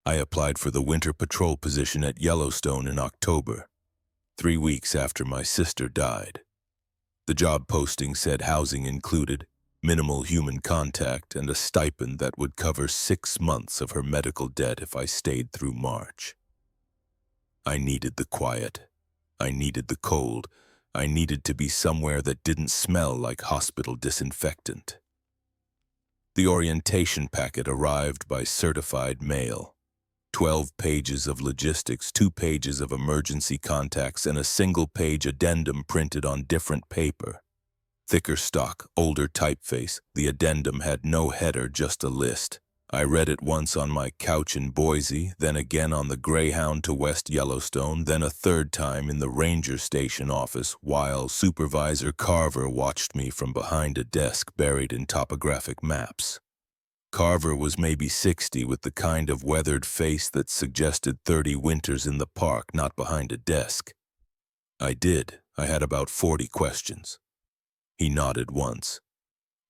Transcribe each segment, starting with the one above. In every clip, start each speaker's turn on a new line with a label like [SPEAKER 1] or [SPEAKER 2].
[SPEAKER 1] I applied for the winter patrol position at Yellowstone in October, 3 weeks after my sister died. The job posting said housing included, minimal human contact, and a stipend that would cover 6 months of her medical debt if I stayed through March. I needed the quiet. I needed the cold. I needed to be somewhere that didn't smell like hospital disinfectant. The orientation packet arrived by certified mail. 12 pages of logistics, 2 pages of emergency contacts, and a single-page addendum printed on different paper. Thicker stock, older typeface, the addendum had no header, just a list. I read it once on my couch in Boise, then again on the Greyhound to West Yellowstone, then a third time in the ranger station office while Supervisor Carver watched me from behind a desk buried in topographic maps. Carver was maybe 60 with the kind of weathered face that suggested 30 winters in the park, not behind a desk. I had about 40 questions. He nodded once.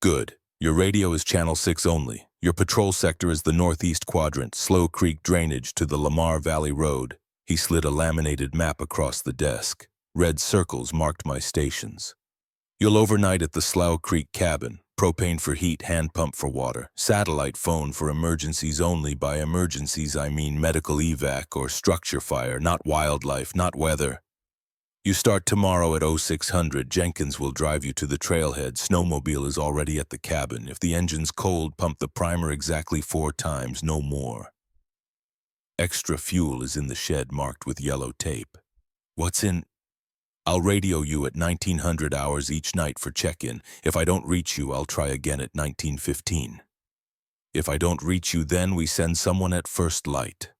[SPEAKER 1] Good. Your radio is Channel 6 only. Your patrol sector is the northeast quadrant, Slow Creek drainage to the Lamar Valley Road. He slid a laminated map across the desk. Red circles marked my stations. You'll overnight at the Slough Creek cabin. Propane for heat, hand pump for water. Satellite phone for emergencies only. By emergencies, I mean medical evac or structure fire, not wildlife, not weather. You start tomorrow at 0600. Jenkins will drive you to the trailhead. Snowmobile is already at the cabin. If the engine's cold, pump the primer exactly 4 times, no more. Extra fuel is in the shed marked with yellow tape. What's in? I'll radio you at 1900 hours each night for check-in. If I don't reach you, I'll try again at 1915. If I don't reach you, then we send someone at first light.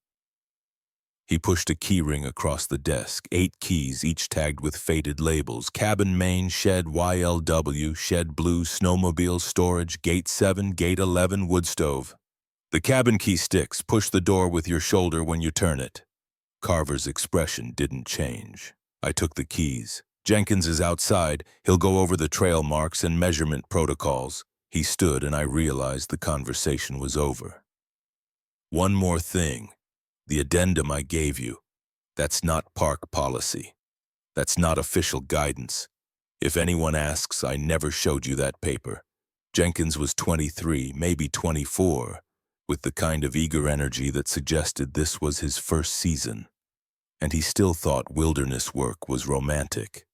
[SPEAKER 1] He pushed a keyring across the desk, 8 keys, each tagged with faded labels. Cabin main, shed YLW, shed blue, snowmobile, storage, gate 7, gate 11, wood stove. The cabin key sticks. Push the door with your shoulder when you turn it. Carver's expression didn't change. I took the keys. Jenkins is outside. He'll go over the trail marks and measurement protocols. He stood and I realized the conversation was over. One more thing. The addendum I gave you, that's not park policy. That's not official guidance. If anyone asks, I never showed you that paper. Jenkins was 23, maybe 24, with the kind of eager energy that suggested this was his first season. And he still thought wilderness work was romantic.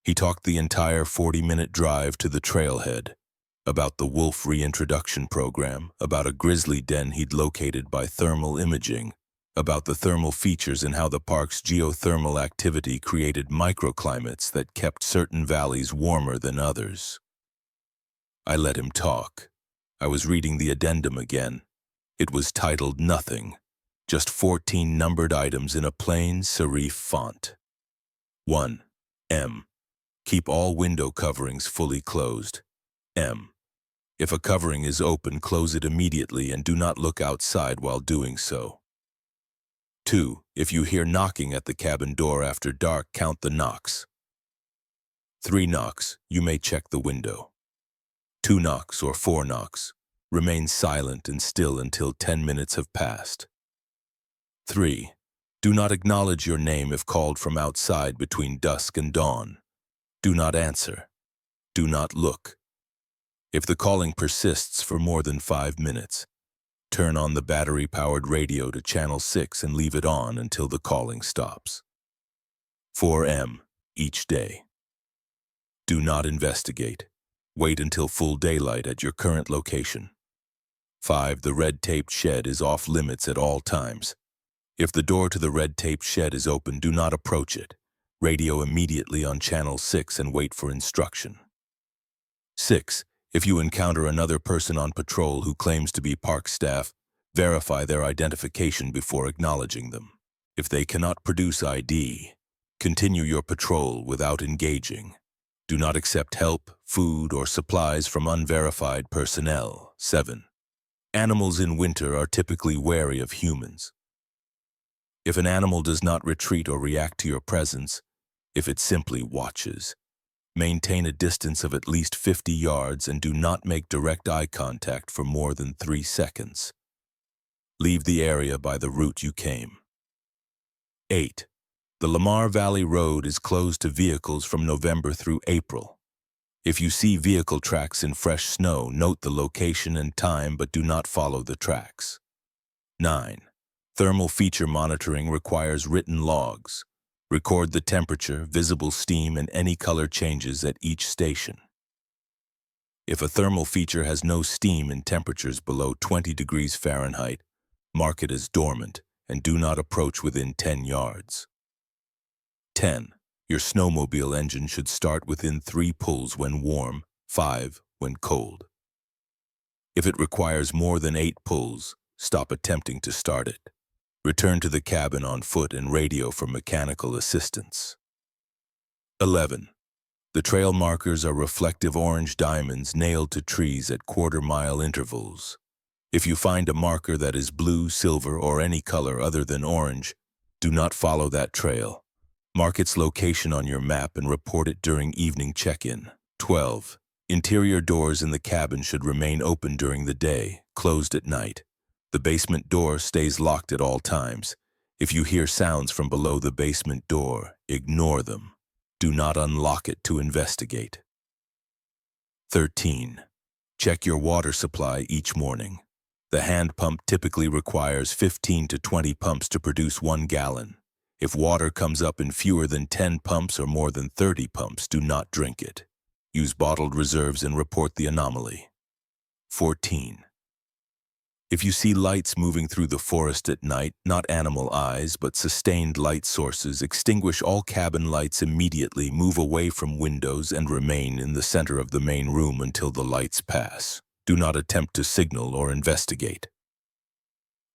[SPEAKER 1] He talked the entire 40-minute drive to the trailhead, about the wolf reintroduction program, about a grizzly den he'd located by thermal imaging, about the thermal features and how the park's geothermal activity created microclimates that kept certain valleys warmer than others. I let him talk. I was reading the addendum again. It was titled Nothing, just 14 numbered items in a plain serif font. 1. M. Keep all window coverings fully closed. M. If a covering is open, close it immediately and do not look outside while doing so. 2. If you hear knocking at the cabin door after dark, count the knocks. 3 knocks, you may check the window. 2 knocks or 4 knocks, remain silent and still until 10 minutes have passed. 3. Do not acknowledge your name if called from outside between dusk and dawn. Do not answer. Do not look. If the calling persists for more than 5 minutes, turn on the battery-powered radio to Channel 6 and leave it on until the calling stops. 4M, each day. Do not investigate. Wait until full daylight at your current location. 5. The red-taped shed is off limits at all times. If the door to the red-taped shed is open, do not approach it. Radio immediately on Channel 6 and wait for instruction. 6. If you encounter another person on patrol who claims to be park staff, verify their identification before acknowledging them. If they cannot produce ID, continue your patrol without engaging. Do not accept help, food, or supplies from unverified personnel. 7. Animals in winter are typically wary of humans. If an animal does not retreat or react to your presence, if it simply watches, maintain a distance of at least 50 yards and do not make direct eye contact for more than 3 seconds. Leave the area by the route you came. 8. The Lamar Valley Road is closed to vehicles from November through April. If you see vehicle tracks in fresh snow, note the location and time but do not follow the tracks. 9. Thermal feature monitoring requires written logs. Record the temperature, visible steam, and any color changes at each station. If a thermal feature has no steam in temperatures below 20 degrees Fahrenheit, mark it as dormant and do not approach within 10 yards. 10. Your snowmobile engine should start within 3 pulls when warm, 5 when cold. If it requires more than 8 pulls, stop attempting to start it. Return to the cabin on foot and radio for mechanical assistance. 11. The trail markers are reflective orange diamonds nailed to trees at quarter-mile intervals. If you find a marker that is blue, silver, or any color other than orange, do not follow that trail. Mark its location on your map and report it during evening check-in. 12. Interior doors in the cabin should remain open during the day, closed at night. The basement door stays locked at all times. If you hear sounds from below the basement door, ignore them. Do not unlock it to investigate. 13. Check your water supply each morning. The hand pump typically requires 15 to 20 pumps to produce 1 gallon. If water comes up in fewer than 10 pumps or more than 30 pumps, do not drink it. Use bottled reserves and report the anomaly. 14. If you see lights moving through the forest at night, not animal eyes, but sustained light sources, extinguish all cabin lights immediately, move away from windows, and remain in the center of the main room until the lights pass. Do not attempt to signal or investigate.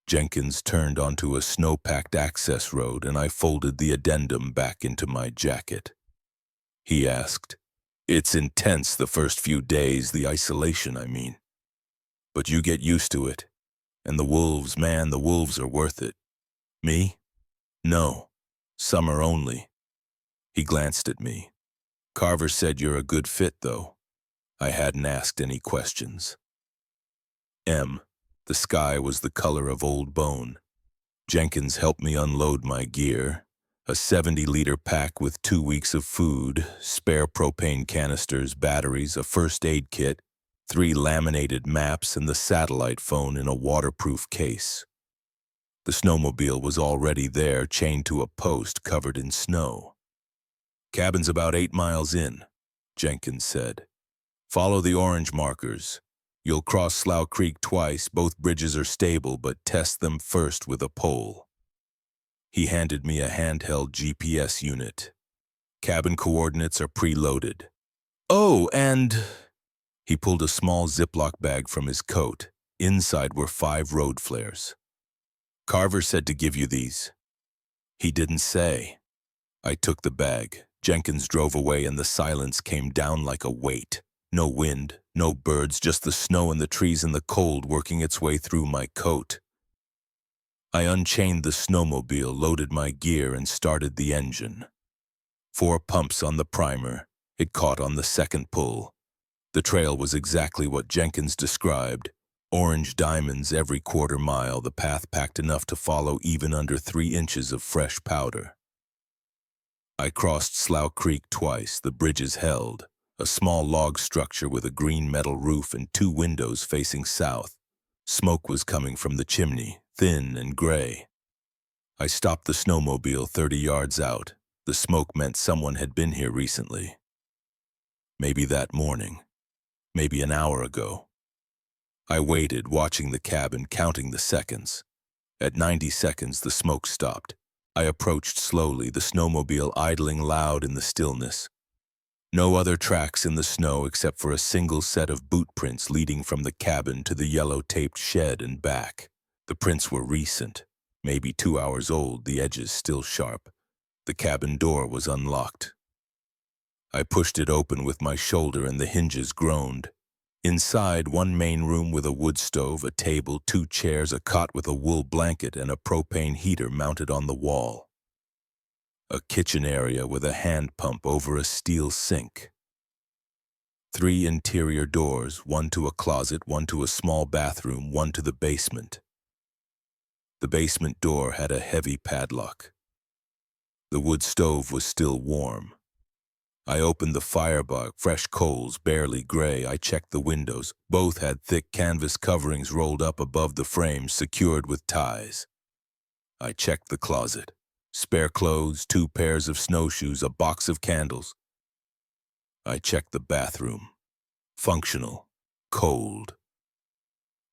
[SPEAKER 1] Jenkins turned onto a snow-packed access road, and I folded the addendum back into my jacket. He asked, "It's intense the first few days, the isolation, I mean. But you get used to it. And the wolves, man, the wolves are worth it. Me? No. Summer only." He glanced at me. "Carver said you're a good fit, though." I hadn't asked any questions. The sky was the color of old bone. Jenkins helped me unload my gear. A 70-liter pack with 2 weeks of food, spare propane canisters, batteries, a first aid kit, 3 laminated maps, and the satellite phone in a waterproof case. The snowmobile was already there, chained to a post covered in snow. "Cabin's about 8 miles in," Jenkins said. "Follow the orange markers. You'll cross Slough Creek twice. Both bridges are stable, but test them first with a pole." He handed me a handheld GPS unit. "Cabin coordinates are preloaded." "Oh, and..." He pulled a small Ziploc bag from his coat. Inside were 5 road flares. "Carver said to give you these." "He didn't say." I took the bag. Jenkins drove away and the silence came down like a weight. No wind, no birds, just the snow and the trees and the cold working its way through my coat. I unchained the snowmobile, loaded my gear, and started the engine. 4 pumps on the primer. It caught on the second pull. The trail was exactly what Jenkins described. Orange diamonds every quarter mile, the path packed enough to follow even under 3 inches of fresh powder. I crossed Slough Creek twice. The bridges held. A small log structure with a green metal roof and 2 windows facing south. Smoke was coming from the chimney, thin and gray. I stopped the snowmobile 30 yards out. The smoke meant someone had been here recently. Maybe that morning. Maybe an hour ago. I waited, watching the cabin, counting the seconds. At 90 seconds, the smoke stopped. I approached slowly, the snowmobile idling loud in the stillness. No other tracks in the snow except for a single set of boot prints leading from the cabin to the yellow-taped shed and back. The prints were recent, maybe 2 hours old, the edges still sharp. The cabin door was unlocked. I pushed it open with my shoulder and the hinges groaned. Inside, 1 main room with a wood stove, a table, 2 chairs, a cot with a wool blanket, and a propane heater mounted on the wall. A kitchen area with a hand pump over a steel sink. 3 interior doors, 1 to a closet, 1 to a small bathroom, 1 to the basement. The basement door had a heavy padlock. The wood stove was still warm. I opened the firebox, fresh coals, barely gray. I checked the windows. Both had thick canvas coverings rolled up above the frames, secured with ties. I checked the closet. Spare clothes, 2 pairs of snowshoes, a box of candles. I checked the bathroom. Functional. Cold.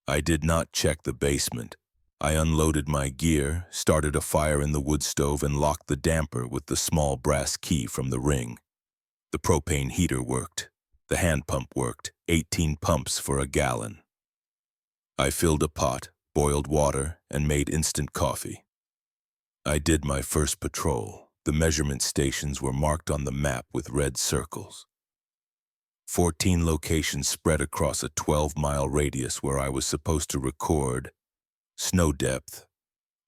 [SPEAKER 1] I did not check the basement. I unloaded my gear, started a fire in the wood stove, and locked the damper with the small brass key from the ring. The propane heater worked. The hand pump worked, 18 pumps for a gallon. I filled a pot, boiled water, and made instant coffee. I did my first patrol. The measurement stations were marked on the map with red circles. 14 locations spread across a 12-mile radius where I was supposed to record snow depth,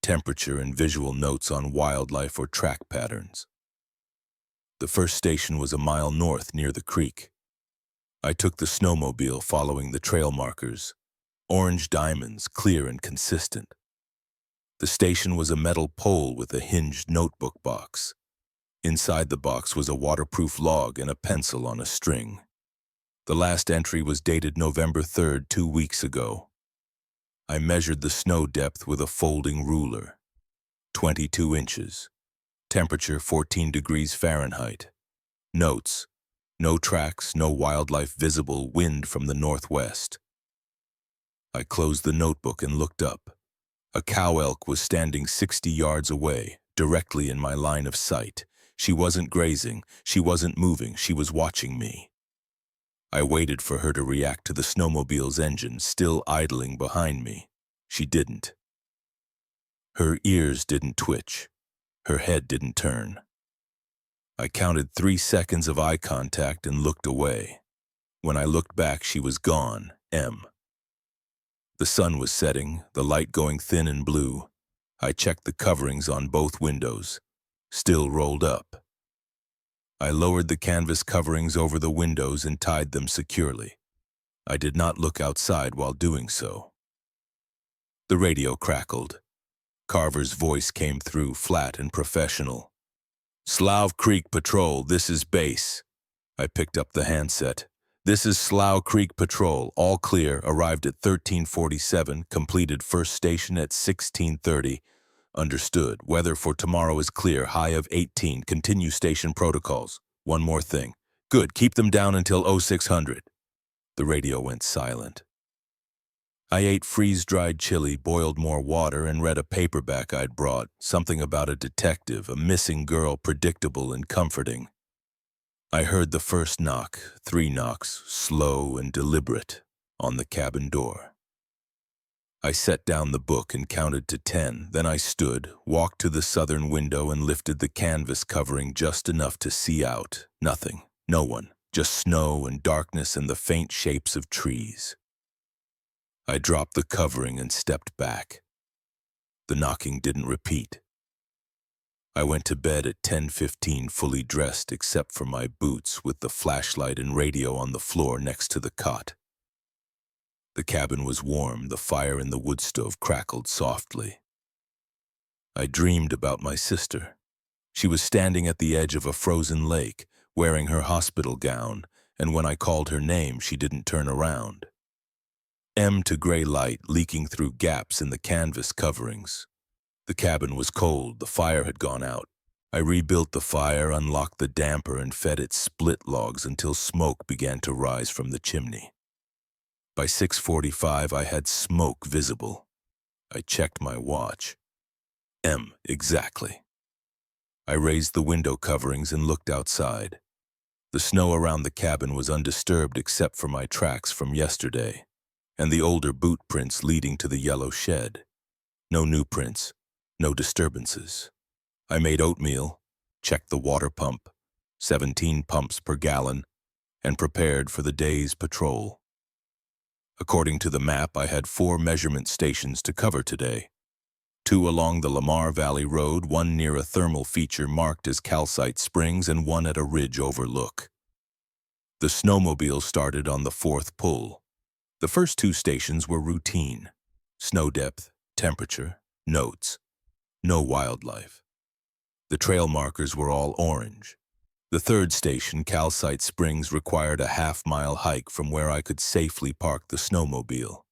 [SPEAKER 1] temperature, and visual notes on wildlife or track patterns. The first station was a mile north near the creek. I took the snowmobile following the trail markers, orange diamonds, clear and consistent. The station was a metal pole with a hinged notebook box. Inside the box was a waterproof log and a pencil on a string. The last entry was dated November 3rd, 2 weeks ago. I measured the snow depth with a folding ruler. 22 inches. Temperature 14 degrees Fahrenheit. Notes: no tracks, no wildlife visible, wind from the northwest. I closed the notebook and looked up. A cow elk was standing 60 yards away, directly in my line of sight. She wasn't grazing, she wasn't moving, she was watching me. I waited for her to react to the snowmobile's engine still idling behind me. She didn't. Her ears didn't twitch. Her head didn't turn. I counted 3 seconds of eye contact and looked away. When I looked back, she was gone. The sun was setting, the light going thin and blue. I checked the coverings on both windows. Still rolled up. I lowered the canvas coverings over the windows and tied them securely. I did not look outside while doing so. The radio crackled. Carver's voice came through, flat and professional. "Slough Creek Patrol, this is base." I picked up the handset. "This is Slough Creek Patrol, all clear, arrived at 1347, completed first station at 1630. Understood. Weather for tomorrow is clear, high of 18. Continue station protocols. One more thing. Good, keep them down until 0600. The radio went silent. I ate freeze-dried chili, boiled more water, and read a paperback I'd brought, something about a detective, a missing girl, predictable and comforting. I heard the first knock, 3 knocks, slow and deliberate, on the cabin door. I set down the book and counted to 10. Then I stood, walked to the southern window and lifted the canvas covering just enough to see out. Nothing, no one, just snow and darkness and the faint shapes of trees. I dropped the covering and stepped back. The knocking didn't repeat. I went to bed at 10:15, fully dressed except for my boots, with the flashlight and radio on the floor next to the cot. The cabin was warm, the fire in the wood stove crackled softly. I dreamed about my sister. She was standing at the edge of a frozen lake, wearing her hospital gown, and when I called her name, she didn't turn around. To gray light leaking through gaps in the canvas coverings. The cabin was cold, the fire had gone out. I rebuilt the fire, unlocked the damper, and fed it split logs until smoke began to rise from the chimney. By 6:45, I had smoke visible. I checked my watch. Exactly. I raised the window coverings and looked outside. The snow around the cabin was undisturbed except for my tracks from yesterday, and the older boot prints leading to the yellow shed. No new prints, no disturbances. I made oatmeal, checked the water pump, 17 pumps per gallon, and prepared for the day's patrol. According to the map, I had 4 measurement stations to cover today. 2 along the Lamar Valley Road, 1 near a thermal feature marked as calcite springs, and 1 at a ridge overlook. The snowmobile started on the 4th pull. The first 2 stations were routine: snow depth, temperature, Notes: no wildlife. The trail markers were all orange. The third station, Calcite Springs, required a half-mile hike from where I could safely park the snowmobile.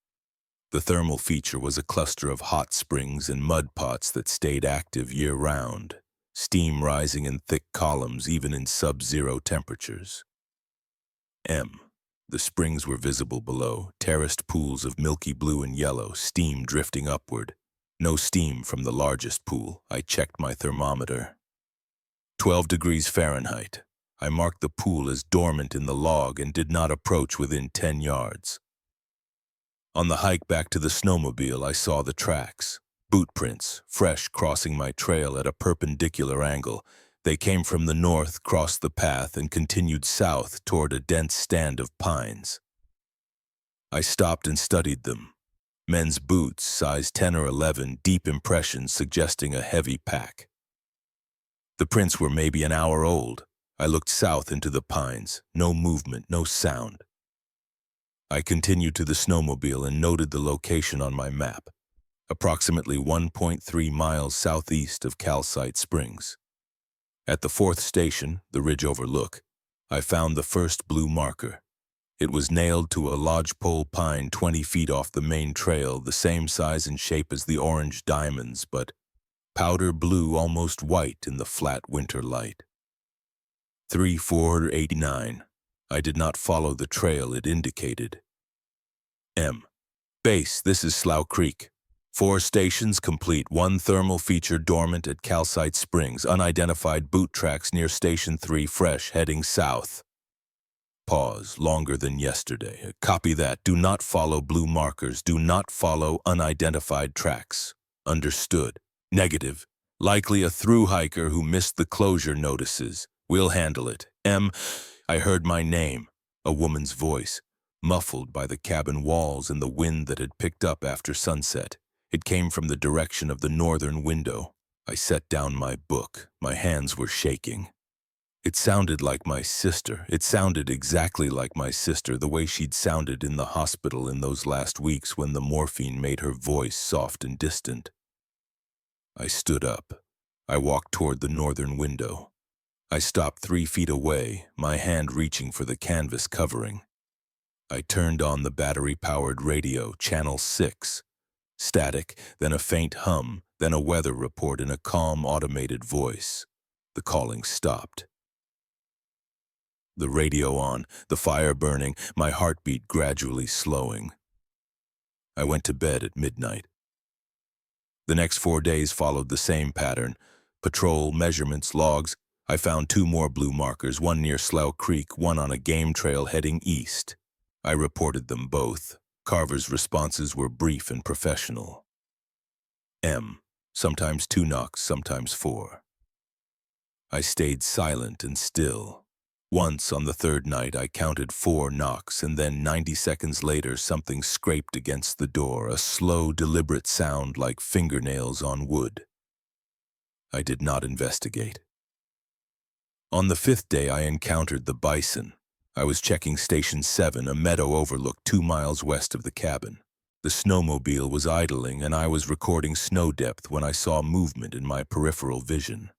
[SPEAKER 1] The thermal feature was a cluster of hot springs and mud pots that stayed active year-round, steam rising in thick columns even in sub-zero temperatures. M. The springs were visible below, terraced pools of milky blue and yellow, steam drifting upward. No steam from the largest pool. I checked my thermometer. 12 degrees Fahrenheit. I marked the pool as dormant in the log and did not approach within 10 yards. On the hike back to the snowmobile, I saw the tracks. Boot prints, fresh, crossing my trail at a perpendicular angle. They came from the north, crossed the path, and continued south toward a dense stand of pines. I stopped and studied them. Men's boots, size 10 or 11, deep impressions suggesting a heavy pack. The prints were maybe an hour old. I looked south into the pines. No movement, no sound. I continued to the snowmobile and noted the location on my map, approximately 1.3 miles southeast of Calcite Springs. At the fourth station, the ridge overlook, I found the first blue marker. It was nailed to a lodgepole pine 20 feet off the main trail, the same size and shape as the orange diamonds, but powder blue, almost white in the flat winter light. 3489. I did not follow the trail it indicated. M. Base, this is Slough Creek. 4 stations complete, 1 thermal feature dormant at Calcite Springs, unidentified boot tracks near Station 3 fresh, heading south. Pause, longer than yesterday. Copy that. Do not follow blue markers. Do not follow unidentified tracks. Understood. Negative. Likely a through hiker who missed the closure notices. We'll handle it. M. I heard my name, a woman's voice, muffled by the cabin walls and the wind that had picked up after sunset. It came from the direction of the northern window. I set down my book. My hands were shaking. It sounded like my sister. It sounded exactly like my sister, the way she'd sounded in the hospital in those last weeks when the morphine made her voice soft and distant. I stood up. I walked toward the northern window. I stopped 3 feet away, my hand reaching for the canvas covering. I turned on the battery-powered radio, channel 6. Static, then a faint hum, then a weather report in a calm, automated voice. The calling stopped. The radio on, the fire burning, my heartbeat gradually slowing. I went to bed at midnight. The next 4 days followed the same pattern. Patrol, measurements, logs. I found 2 more blue markers, one near Slough Creek, one on a game trail heading east. I reported them both. Carver's responses were brief and professional. M. Sometimes 2 knocks, sometimes 4. I stayed silent and still. Once, on the 3rd night, I counted 4 knocks, and then 90 seconds later something scraped against the door, a slow, deliberate sound like fingernails on wood. I did not investigate. On the 5th day, I encountered the bison. I was checking Station 7, a meadow overlooked 2 miles west of the cabin. The snowmobile was idling, and I was recording snow depth when I saw movement in my peripheral vision.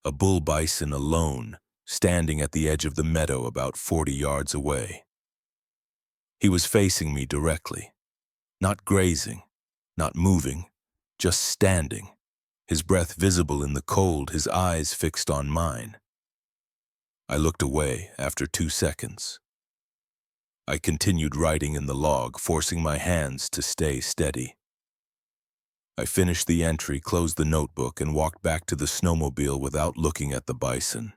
[SPEAKER 1] A bull bison alone, standing at the edge of the meadow about 40 yards away. He was facing me directly, not grazing, not moving, just standing, his breath visible in the cold, his eyes fixed on mine. I looked away after 2 seconds. I continued writing in the log, forcing my hands to stay steady. I finished the entry, closed the notebook, and walked back to the snowmobile without looking at the bison.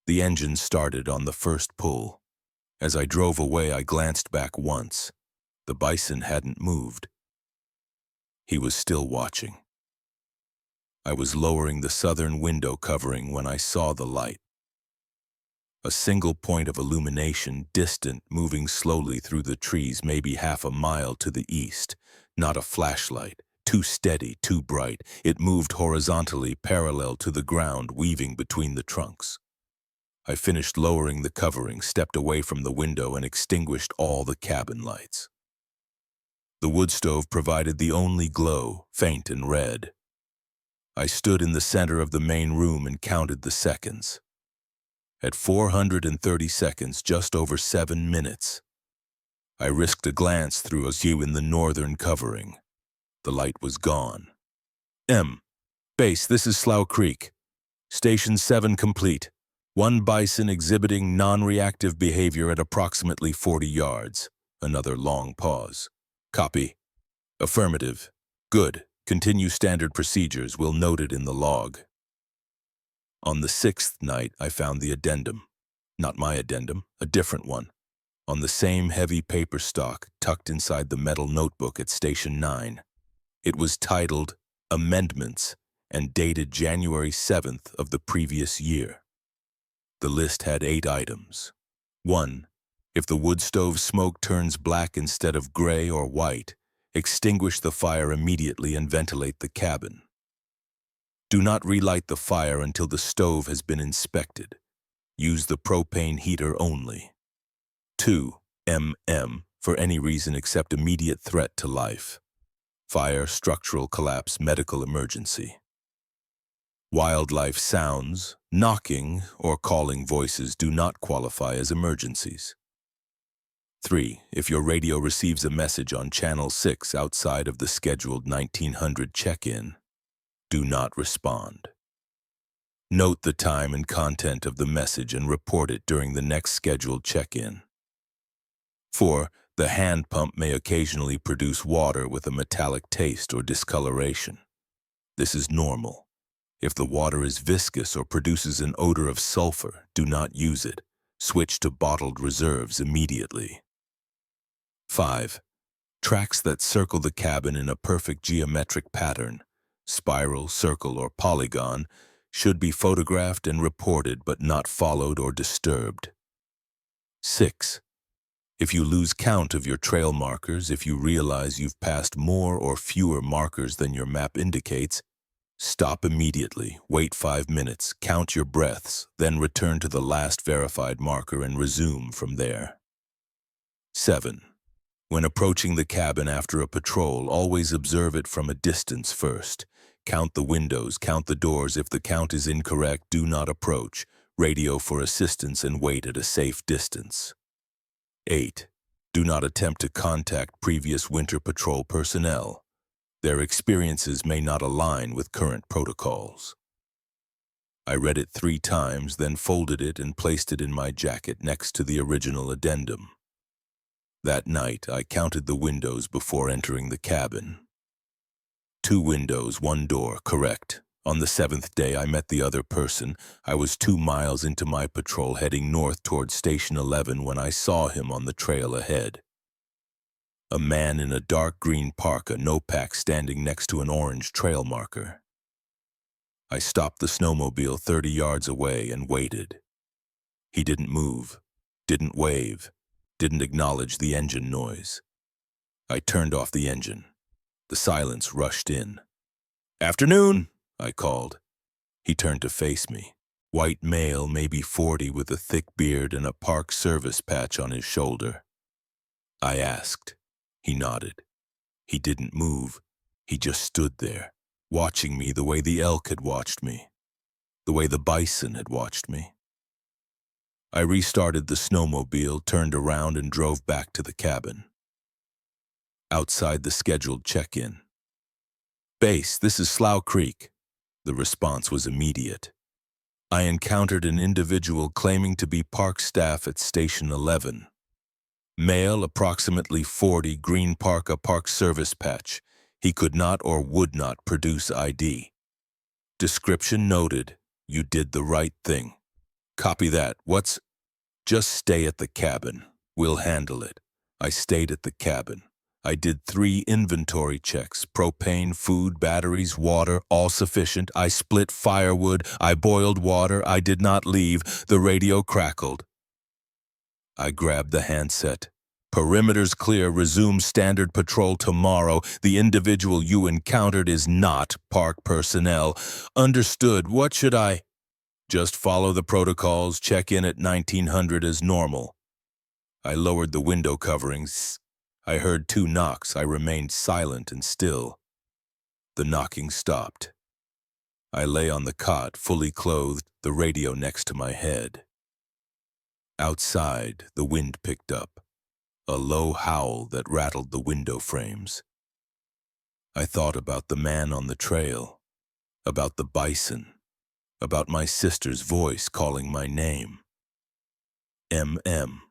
[SPEAKER 1] The engine started on the first pull. As I drove away, I glanced back once. The bison hadn't moved. He was still watching. I was lowering the southern window covering when I saw the light. A single point of illumination, distant, moving slowly through the trees, maybe half a mile to the east. Not a flashlight, too steady, too bright. It moved horizontally, parallel to the ground, weaving between the trunks. I finished lowering the covering, stepped away from the window, and extinguished all the cabin lights. The wood stove provided the only glow, faint and red. I stood in the center of the main room and counted the seconds. At 430 seconds, just over 7 minutes, I risked a glance through a view in the northern covering. The light was gone. Base, this is Slough Creek. Station 7 complete. One bison exhibiting non-reactive behavior at approximately 40 yards. Another long pause. Copy. Affirmative. Good. Continue standard procedures. We'll note it in the log. On the 6th night, I found the addendum. Not my addendum, a different one. On the same heavy paper stock tucked inside the metal notebook at Station 9. It was titled Amendments and dated January 7th of the previous year. The list had 8 items. 1. If the wood stove smoke turns black instead of gray or white, extinguish the fire immediately and ventilate the cabin. Do not relight the fire until the stove has been inspected. Use the propane heater only. 2. For any reason except immediate threat to life. Fire, structural collapse, medical emergency. Wildlife sounds, knocking, or calling voices do not qualify as emergencies. 3. If your radio receives a message on Channel 6 outside of the scheduled 1900 check-in, do not respond. Note the time and content of the message and report it during the next scheduled check-in. 4. The hand pump may occasionally produce water with a metallic taste or discoloration. This is normal. If the water is viscous or produces an odor of sulfur, do not use it. Switch to bottled reserves immediately. 5. Tracks that circle the cabin in a perfect geometric pattern, spiral, circle, or polygon, should be photographed and reported but not followed or disturbed. 6. If you lose count of your trail markers, if you realize you've passed more or fewer markers than your map indicates, stop immediately, wait 5 minutes, count your breaths, then return to the last verified marker and resume from there. 7. When approaching the cabin after a patrol, always observe it from a distance first. Count the windows, count the doors. If the count is incorrect, do not approach. Radio for assistance and wait at a safe distance. 8. Do not attempt to contact previous winter patrol personnel. Their experiences may not align with current protocols. I read it 3 times, then folded it and placed it in my jacket next to the original addendum. That night, I counted the windows before entering the cabin. 2 windows, 1 door, correct. On the 7th day, I met the other person. I was 2 miles into my patrol heading north toward Station 11 when I saw him on the trail ahead. A man in a dark green parka, no pack, standing next to an orange trail marker. I stopped the snowmobile 30 yards away and waited. He didn't move, didn't wave, didn't acknowledge the engine noise. I turned off the engine. The silence rushed in. "Afternoon," I called. He turned to face me. White male, maybe 40, with a thick beard and a park service patch on his shoulder. I asked. He nodded. He didn't move. He just stood there, watching me the way the elk had watched me, the way the bison had watched me. I restarted the snowmobile, turned around, and drove back to the cabin. Outside the scheduled check-in. "Base, this is Slough Creek." The response was immediate. I encountered an individual claiming to be park staff at Station 11. Male, approximately 40, green parka, park service patch. He could not or would not produce ID. Description noted. You did the right thing. Copy that. Just stay at the cabin. We'll handle it. I stayed at the cabin. I did 3 inventory checks. Propane, food, batteries, water, all sufficient. I split firewood. I boiled water. I did not leave. The radio crackled. I grabbed the handset. "Perimeter's clear. Resume standard patrol tomorrow. The individual you encountered is not park personnel." "Understood. What should I?" "Just follow the protocols. Check in at 1900 as normal." I lowered the window coverings. I heard 2 knocks. I remained silent and still. The knocking stopped. I lay on the cot, fully clothed, the radio next to my head. Outside, the wind picked up, a low howl that rattled the window frames. I thought about the man on the trail, about the bison, about my sister's voice calling my name. M.M.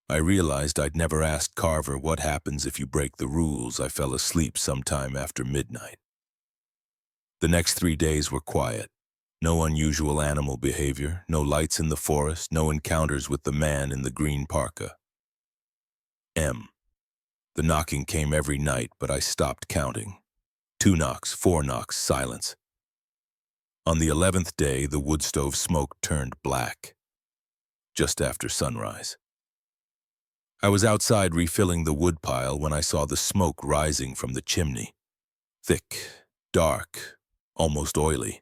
[SPEAKER 1] I realized I'd never asked Carver what happens if you break the rules. I fell asleep sometime after midnight. The next 3 days were quiet. No unusual animal behavior, no lights in the forest, no encounters with the man in the green parka. M. The knocking came every night, but I stopped counting. 2 knocks, 4 knocks, silence. On the 11th day, the wood stove smoke turned black, just after sunrise. I was outside refilling the wood pile when I saw the smoke rising from the chimney. Thick, dark, almost oily.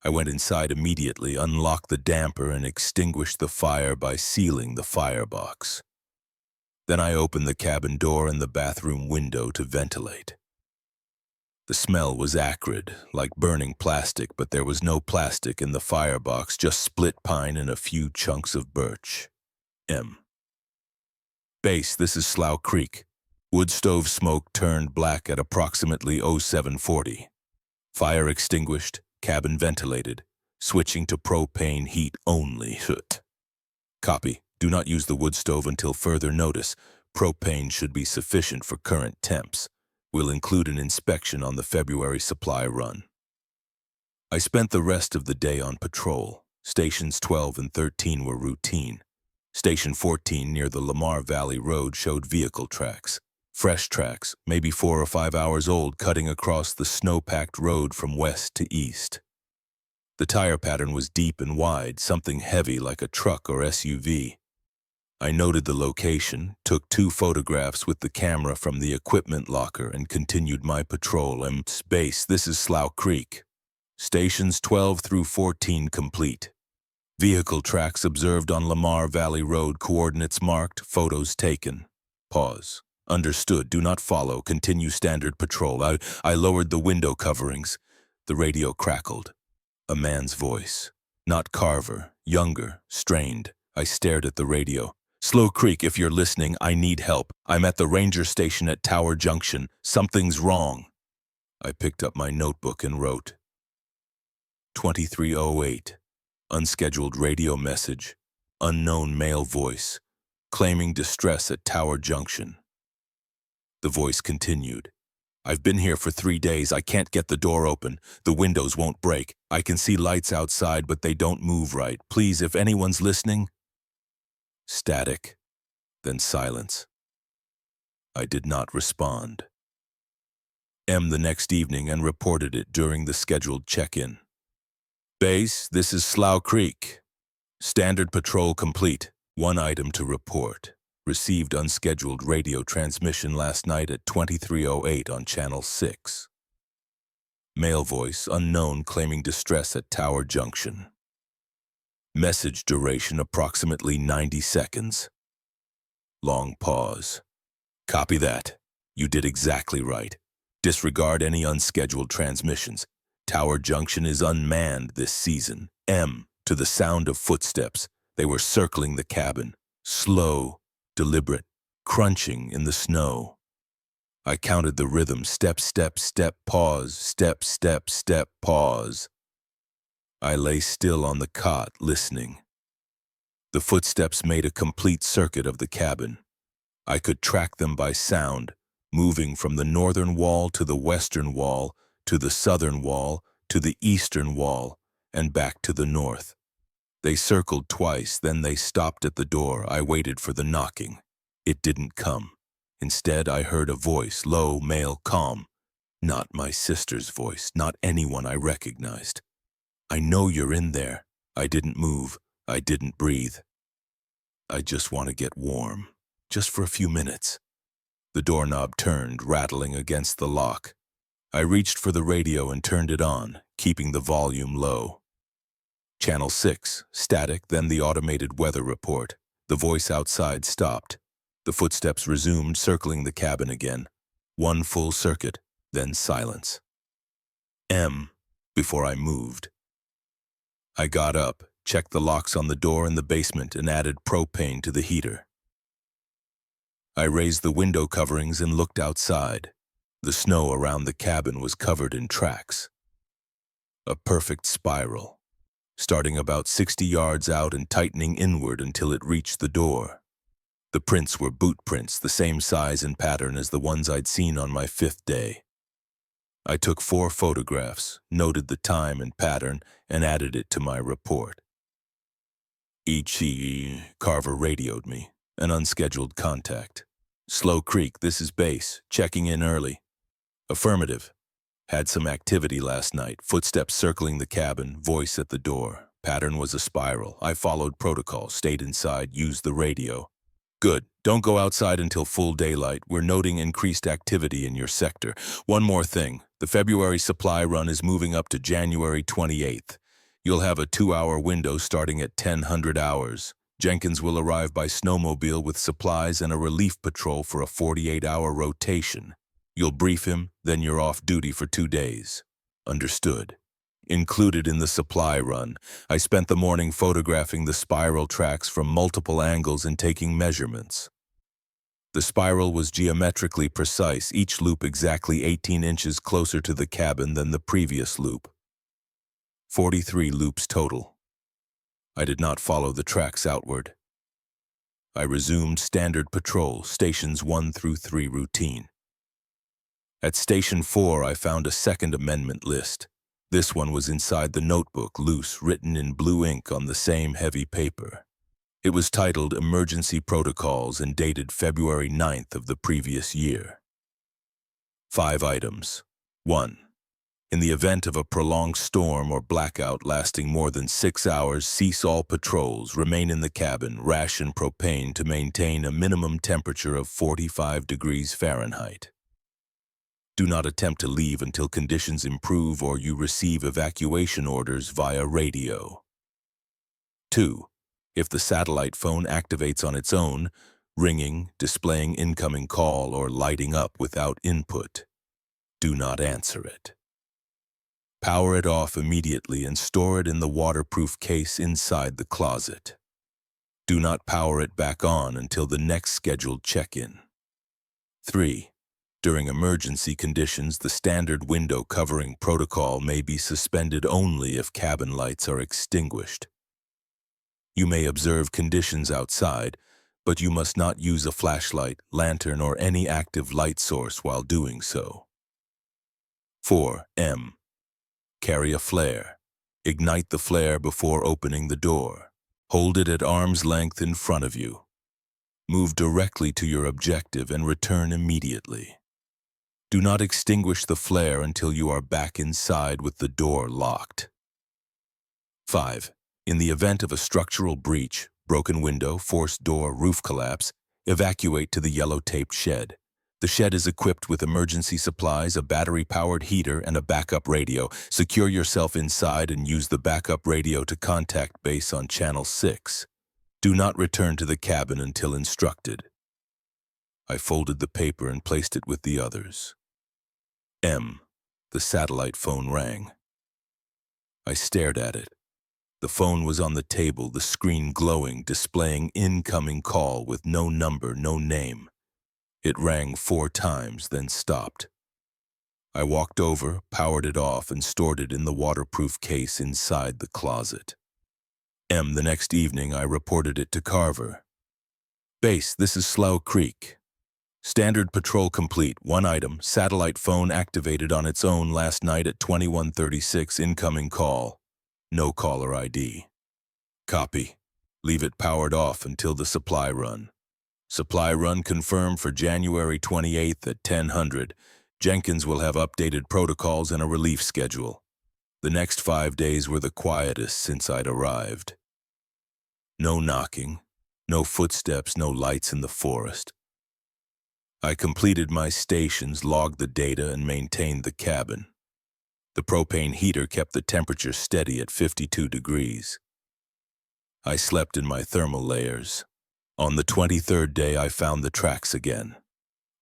[SPEAKER 1] I went inside immediately, unlocked the damper, and extinguished the fire by sealing the firebox. Then I opened the cabin door and the bathroom window to ventilate. The smell was acrid, like burning plastic, but there was no plastic in the firebox, just split pine and a few chunks of birch. M. Base, this is Slough Creek. Wood stove smoke turned black at approximately 0740. Fire extinguished, cabin ventilated, switching to propane heat only. Copy. Do not use the wood stove until further notice. Propane should be sufficient for current temps. We'll include an inspection on the February supply run. I spent the rest of the day on patrol. Stations 12 and 13 were routine. Station 14 near the Lamar Valley Road showed vehicle tracks. Fresh tracks, maybe 4 or 5 hours old, cutting across the snow-packed road from west to east. The tire pattern was deep and wide, something heavy like a truck or SUV. I noted the location, took 2 photographs with the camera from the equipment locker, and continued my patrol. Base, this is Slough Creek. Stations 12 through 14 complete. Vehicle tracks observed on Lamar Valley Road, coordinates marked, photos taken. Pause. Understood. Do not follow. Continue standard patrol. I lowered the window coverings. The radio crackled. A man's voice. Not Carver. Younger. Strained. I stared at the radio. Slough Creek, if you're listening, I need help. I'm at the ranger station at Tower Junction. Something's wrong. I picked up my notebook and wrote. 2308. Unscheduled radio message. Unknown male voice. Claiming distress at Tower Junction. The voice continued. I've been here for 3 days. I can't get the door open. The windows won't break. I can see lights outside, but they don't move right. Please, if anyone's listening. Static. Then silence. I did not respond. M the next evening and reported it during the scheduled check-in. Base, this is Slough Creek. Standard patrol complete. 1 item to report. Received unscheduled radio transmission last night at 2308 on Channel 6. Male voice, unknown, claiming distress at Tower Junction. Message duration approximately 90 seconds. Long pause. Copy that. You did exactly right. Disregard any unscheduled transmissions. Tower Junction is unmanned this season. M, to the sound of footsteps. They were circling the cabin. Slow, deliberate, crunching in the snow. I counted the rhythm. Step, step, step, pause. Step, step, step, pause. I lay still on the cot, listening. The footsteps made a complete circuit of the cabin. I could track them by sound, moving from the northern wall to the western wall, to the southern wall, to the eastern wall, and back to the north. They circled twice, then they stopped at the door. I waited for the knocking. It didn't come. Instead, I heard a voice, low, male, calm. Not my sister's voice, not anyone I recognized. I know you're in there. I didn't move. I didn't breathe. I just want to get warm, just for a few minutes. The doorknob turned, rattling against the lock. I reached for the radio and turned it on, keeping the volume low. Channel 6, static, then the automated weather report. The voice outside stopped. The footsteps resumed, circling the cabin again. One full circuit, then silence. Before I moved. I got up, checked the locks on the door in the basement, and added propane to the heater. I raised the window coverings and looked outside. The snow around the cabin was covered in tracks. A perfect spiral, starting about 60 yards out and tightening inward until it reached the door. The prints were boot prints, the same size and pattern as the ones I'd seen on my 5th day. I took 4 photographs, noted the time and pattern, and added it to my report. Carver radioed me, an unscheduled contact. Slow Creek, this is base, checking in early. Affirmative. Had some activity last night, footsteps circling the cabin, voice at the door. Pattern was a spiral. I followed protocol, stayed inside, used the radio. Good. Don't go outside until full daylight. We're noting increased activity in your sector. One more thing. The February supply run is moving up to January 28th. You'll have a 2-hour window starting at 1000 hours. Jenkins will arrive by snowmobile with supplies and a relief patrol for a 48-hour rotation. You'll brief him, then you're off duty for 2 days. Understood. Included in the supply run, I spent the morning photographing the spiral tracks from multiple angles and taking measurements. The spiral was geometrically precise, each loop exactly 18 inches closer to the cabin than the previous loop. 43 loops total. I did not follow the tracks outward. I resumed standard patrol, stations 1 through 3 routine. At Station 4, I found a second amendment list. This one was inside the notebook, loose, written in blue ink on the same heavy paper. It was titled Emergency Protocols and dated February 9th of the previous year. 5 items. 1. In the event of a prolonged storm or blackout lasting more than 6 hours, cease all patrols, remain in the cabin, ration propane to maintain a minimum temperature of 45 degrees Fahrenheit. Do not attempt to leave until conditions improve or you receive evacuation orders via radio. 2. If the satellite phone activates on its own, ringing, displaying incoming call, or lighting up without input, do not answer it. Power it off immediately and store it in the waterproof case inside the closet. Do not power it back on until the next scheduled check-in. 3. During emergency conditions, the standard window covering protocol may be suspended only if cabin lights are extinguished. You may observe conditions outside, but you must not use a flashlight, lantern, or any active light source while doing so. 4. Carry a flare. Ignite the flare before opening the door. Hold it at arm's length in front of you. Move directly to your objective and return immediately. Do not extinguish the flare until you are back inside with the door locked. 5. In the event of a structural breach, broken window, forced door, roof collapse, evacuate to the yellow-taped shed. The shed is equipped with emergency supplies, a battery-powered heater, and a backup radio. Secure yourself inside and use the backup radio to contact base on Channel 6. Do not return to the cabin until instructed. I folded the paper and placed it with the others. The satellite phone rang. I stared at it. The phone was on the table, the screen glowing, displaying incoming call with no number, no name. It rang 4 times, then stopped. I walked over, powered it off, and stored it in the waterproof case inside the closet. The next evening, I reported it to Carver. Base, this is Slow Creek. Standard patrol complete. 1 item, satellite phone activated on its own last night at 21:36, incoming call. No caller ID. Copy. Leave it powered off until the supply run. Supply run confirmed for January 28th at 1000. Jenkins will have updated protocols and a relief schedule. The next 5 days were the quietest since I'd arrived. No knocking, no footsteps, no lights in the forest. I completed my stations, logged the data, and maintained the cabin. The propane heater kept the temperature steady at 52 degrees. I slept in my thermal layers. On the 23rd day, I found the tracks again.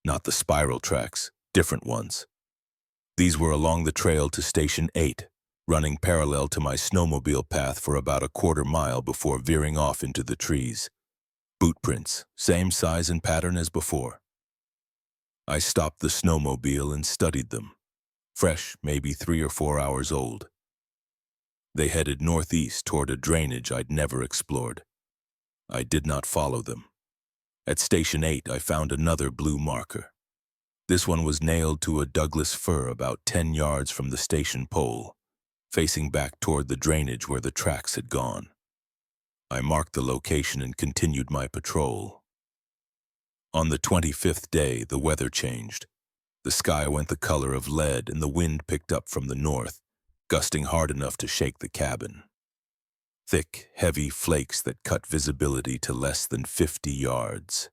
[SPEAKER 1] Not the spiral tracks, different ones. These were along the trail to Station 8, running parallel to my snowmobile path for about a quarter mile before veering off into the trees. Boot prints, same size and pattern as before. I stopped the snowmobile and studied them. Fresh, maybe 3 or 4 hours old. They headed northeast toward a drainage I'd never explored. I did not follow them. At Station 8, I found another blue marker. This one was nailed to a Douglas fir about 10 yards from the station pole, facing back toward the drainage where the tracks had gone. I marked the location and continued my patrol. On the 25th day, the weather changed. The sky went the color of lead and the wind picked up from the north, gusting hard enough to shake the cabin. Thick, heavy flakes that cut visibility to less than 50 yards.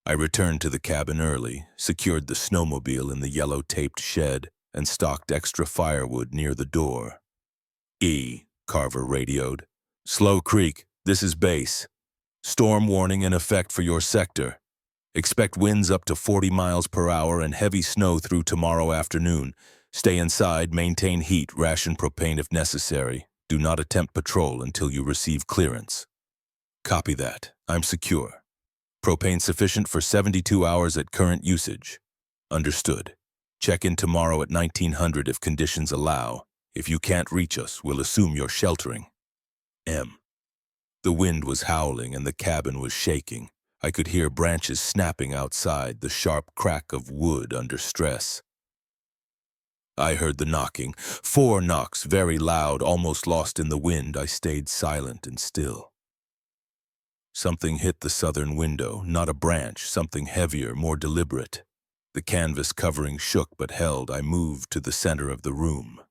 [SPEAKER 1] I returned to the cabin early, secured the snowmobile in the yellow-taped shed, and stocked extra firewood near the door. "E," Carver radioed. "Slow Creek, this is base. Storm warning in effect for your sector. Expect winds up to 40 miles per hour and heavy snow through tomorrow afternoon. Stay inside, maintain heat, ration propane if necessary. Do not attempt patrol until you receive clearance." "Copy that. I'm secure. Propane sufficient for 72 hours at current usage." "Understood. Check in tomorrow at 1900 if conditions allow. If you can't reach us, we'll assume you're sheltering." M. The wind was howling and the cabin was shaking. I could hear branches snapping outside, the sharp crack of wood under stress. I heard the knocking. 4 knocks, very loud, almost lost in the wind. I stayed silent and still. Something hit the southern window, not a branch, something heavier, more deliberate. The canvas covering shook but held. I moved to the center of the room.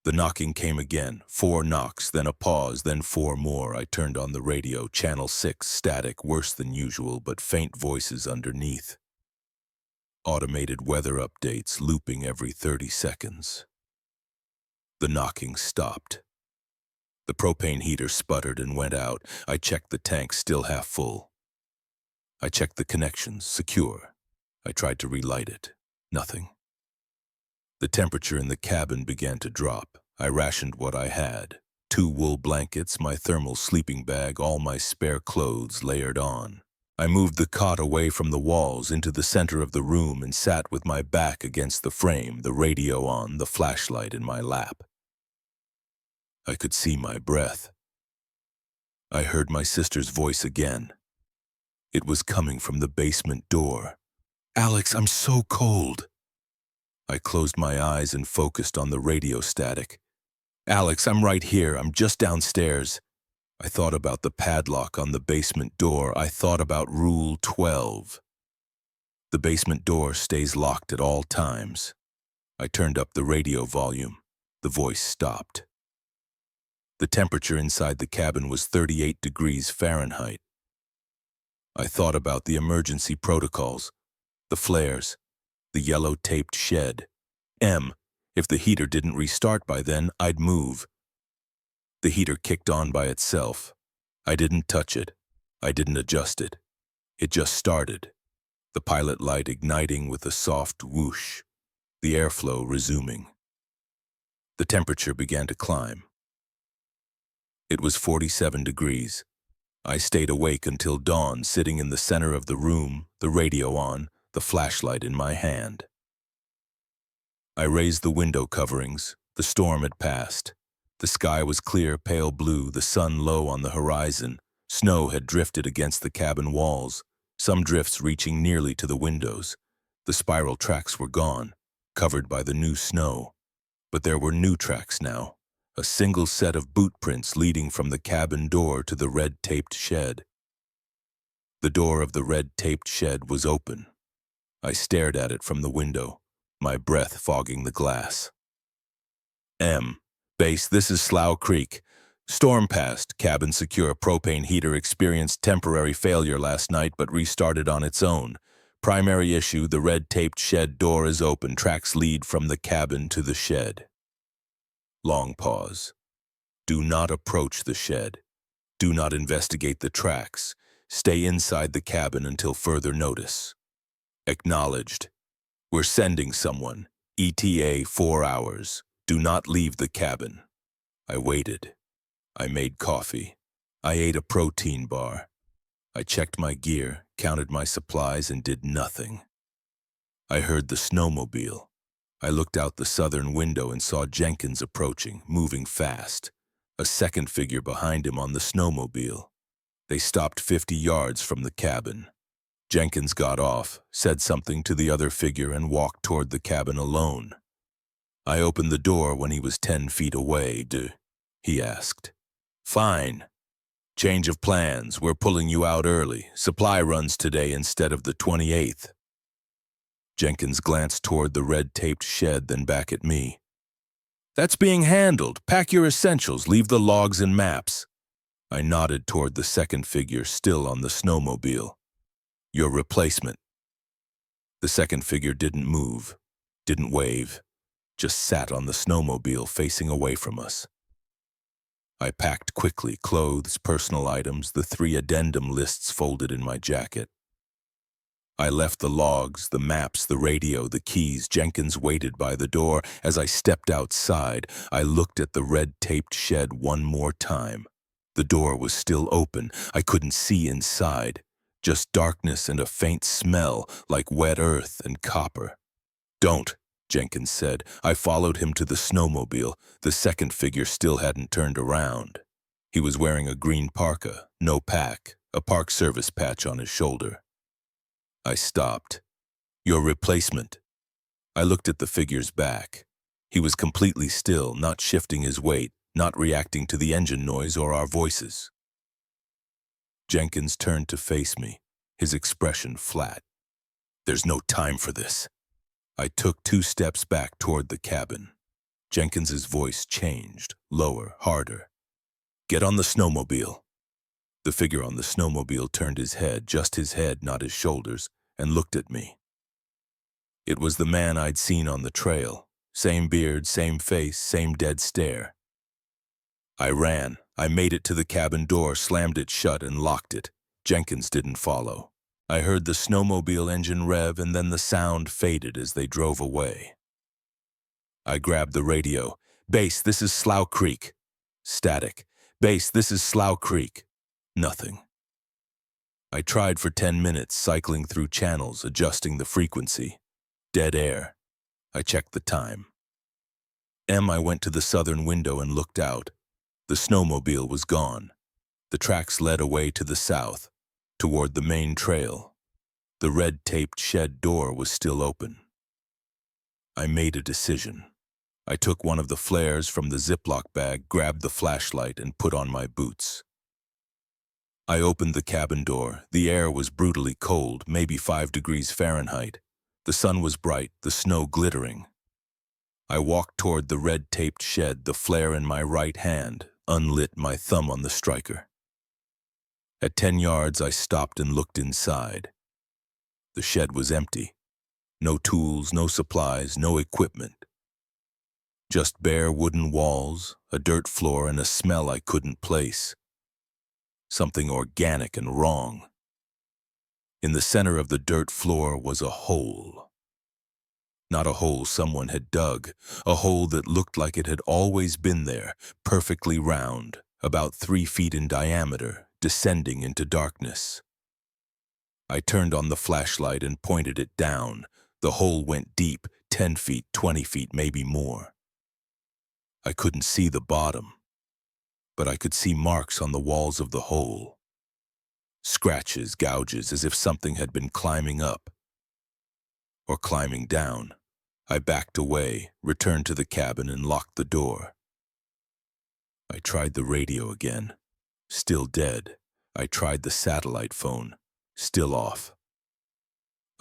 [SPEAKER 1] The knocking came again, 4 knocks, then a pause, then 4 more. I turned on the radio, channel 6, static, worse than usual, but faint voices underneath. Automated weather updates looping every 30 seconds. The knocking stopped. The propane heater sputtered and went out. I checked the tank, still half full. I checked the connections, secure. I tried to relight it. Nothing. The temperature in the cabin began to drop. I rationed what I had. 2 wool blankets, my thermal sleeping bag, all my spare clothes layered on. I moved the cot away from the walls into the center of the room and sat with my back against the frame, the radio on, the flashlight in my lap. I could see my breath. I heard my sister's voice again. It was coming from the basement door. "Alex, I'm so cold." I closed my eyes and focused on the radio static. "Alex, I'm right here. I'm just downstairs." I thought about the padlock on the basement door. I thought about Rule 12. The basement door stays locked at all times. I turned up the radio volume. The voice stopped. The temperature inside the cabin was 38 degrees Fahrenheit. I thought about the emergency protocols, the flares, the yellow-taped shed. If the heater didn't restart by then, I'd move. The heater kicked on by itself. I didn't touch it. I didn't adjust it. It just started. The pilot light igniting with a soft whoosh. The airflow resuming. The temperature began to climb. It was 47 degrees. I stayed awake until dawn, sitting in the center of the room, the radio on, the flashlight in my hand. I raised the window coverings. The storm had passed. The sky was clear, pale blue, the sun low on the horizon. Snow had drifted against the cabin walls, some drifts reaching nearly to the windows. The spiral tracks were gone, covered by the new snow. But there were new tracks now, a single set of boot prints leading from the cabin door to the red-taped shed. The door of the red-taped shed was open. I stared at it from the window, my breath fogging the glass. Base, this is Slough Creek. Storm passed, cabin secure, propane heater experienced temporary failure last night but restarted on its own. Primary issue, the red-taped shed door is open, tracks lead from the cabin to the shed. Long pause. Do not approach the shed. Do not investigate the tracks. Stay inside the cabin until further notice. Acknowledged. We're sending someone. ETA 4 hours. Do not leave the cabin. I waited. I made coffee. I ate a protein bar. I checked my gear, counted my supplies, and did nothing. I heard the snowmobile. I looked out the southern window and saw Jenkins approaching, moving fast. A second figure behind him on the snowmobile. They stopped 50 yards from the cabin. Jenkins got off, said something to the other figure, and walked toward the cabin alone. I opened the door when he was 10 feet away. He asked. Fine. Change of plans. We're pulling you out early. Supply runs today instead of the 28th. Jenkins glanced toward the red-taped shed, then back at me. That's being handled. Pack your essentials. Leave the logs and maps. I nodded toward the second figure still on the snowmobile. Your replacement. The second figure didn't move, didn't wave, just sat on the snowmobile facing away from us. I packed quickly, clothes, personal items, the 3 addendum lists folded in my jacket. I left the logs, the maps, the radio, the keys. Jenkins waited by the door. As I stepped outside, I looked at the red-taped shed one more time. The door was still open. I couldn't see inside. Just darkness and a faint smell like wet earth and copper. Don't, Jenkins said. I followed him to the snowmobile. The second figure still hadn't turned around. He was wearing a green parka, no pack, a Park Service patch on his shoulder. I stopped. Your replacement. I looked at the figure's back. He was completely still, not shifting his weight, not reacting to the engine noise or our voices. Jenkins turned to face me, his expression flat. There's no time for this. I took 2 steps back toward the cabin. Jenkins's voice changed, lower, harder. Get on the snowmobile. The figure on the snowmobile turned his head, just his head, not his shoulders, and looked at me. It was the man I'd seen on the trail. Same beard, same face, same dead stare. I ran. I made it to the cabin door, slammed it shut, and locked it. Jenkins didn't follow. I heard the snowmobile engine rev, and then the sound faded as they drove away. I grabbed the radio. Base, this is Slough Creek. Static. Base, this is Slough Creek. Nothing. I tried for 10 minutes, cycling through channels, adjusting the frequency. Dead air. I checked the time. I went to the southern window and looked out. The snowmobile was gone. The tracks led away to the south, toward the main trail. The red-taped shed door was still open. I made a decision. I took one of the flares from the Ziploc bag, grabbed the flashlight, and put on my boots. I opened the cabin door. The air was brutally cold, maybe 5 degrees Fahrenheit. The sun was bright, the snow glittering. I walked toward the red-taped shed, the flare in my right hand, unlit, my thumb on the striker. At 10 yards, I stopped and looked inside. The shed was empty. No tools, no supplies, no equipment. Just bare wooden walls, a dirt floor, and a smell I couldn't place. Something organic and wrong. In the center of the dirt floor was a hole. Not a hole someone had dug, a hole that looked like it had always been there, perfectly round, about 3 feet in diameter, descending into darkness. I turned on the flashlight and pointed it down. The hole went deep, 10 feet, 20 feet, maybe more. I couldn't see the bottom, but I could see marks on the walls of the hole. Scratches, gouges, as if something had been climbing up or climbing down. I backed away, returned to the cabin, and locked the door. I tried the radio again. Still dead. I tried the satellite phone. Still off.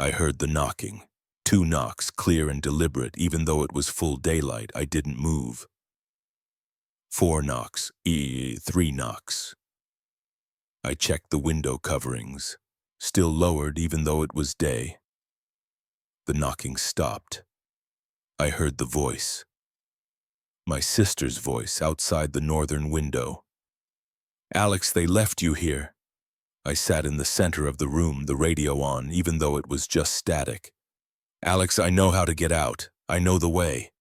[SPEAKER 1] I heard the knocking. 2 knocks, clear and deliberate. Even though it was full daylight, I didn't move. 4 knocks, 3 knocks. I checked the window coverings. Still lowered even though it was day. The knocking stopped. I heard the voice. My sister's voice outside the northern window. Alex, they left you here. I sat in the center of the room, the radio on, even though it was just static. Alex, I know how to get out. I know the way.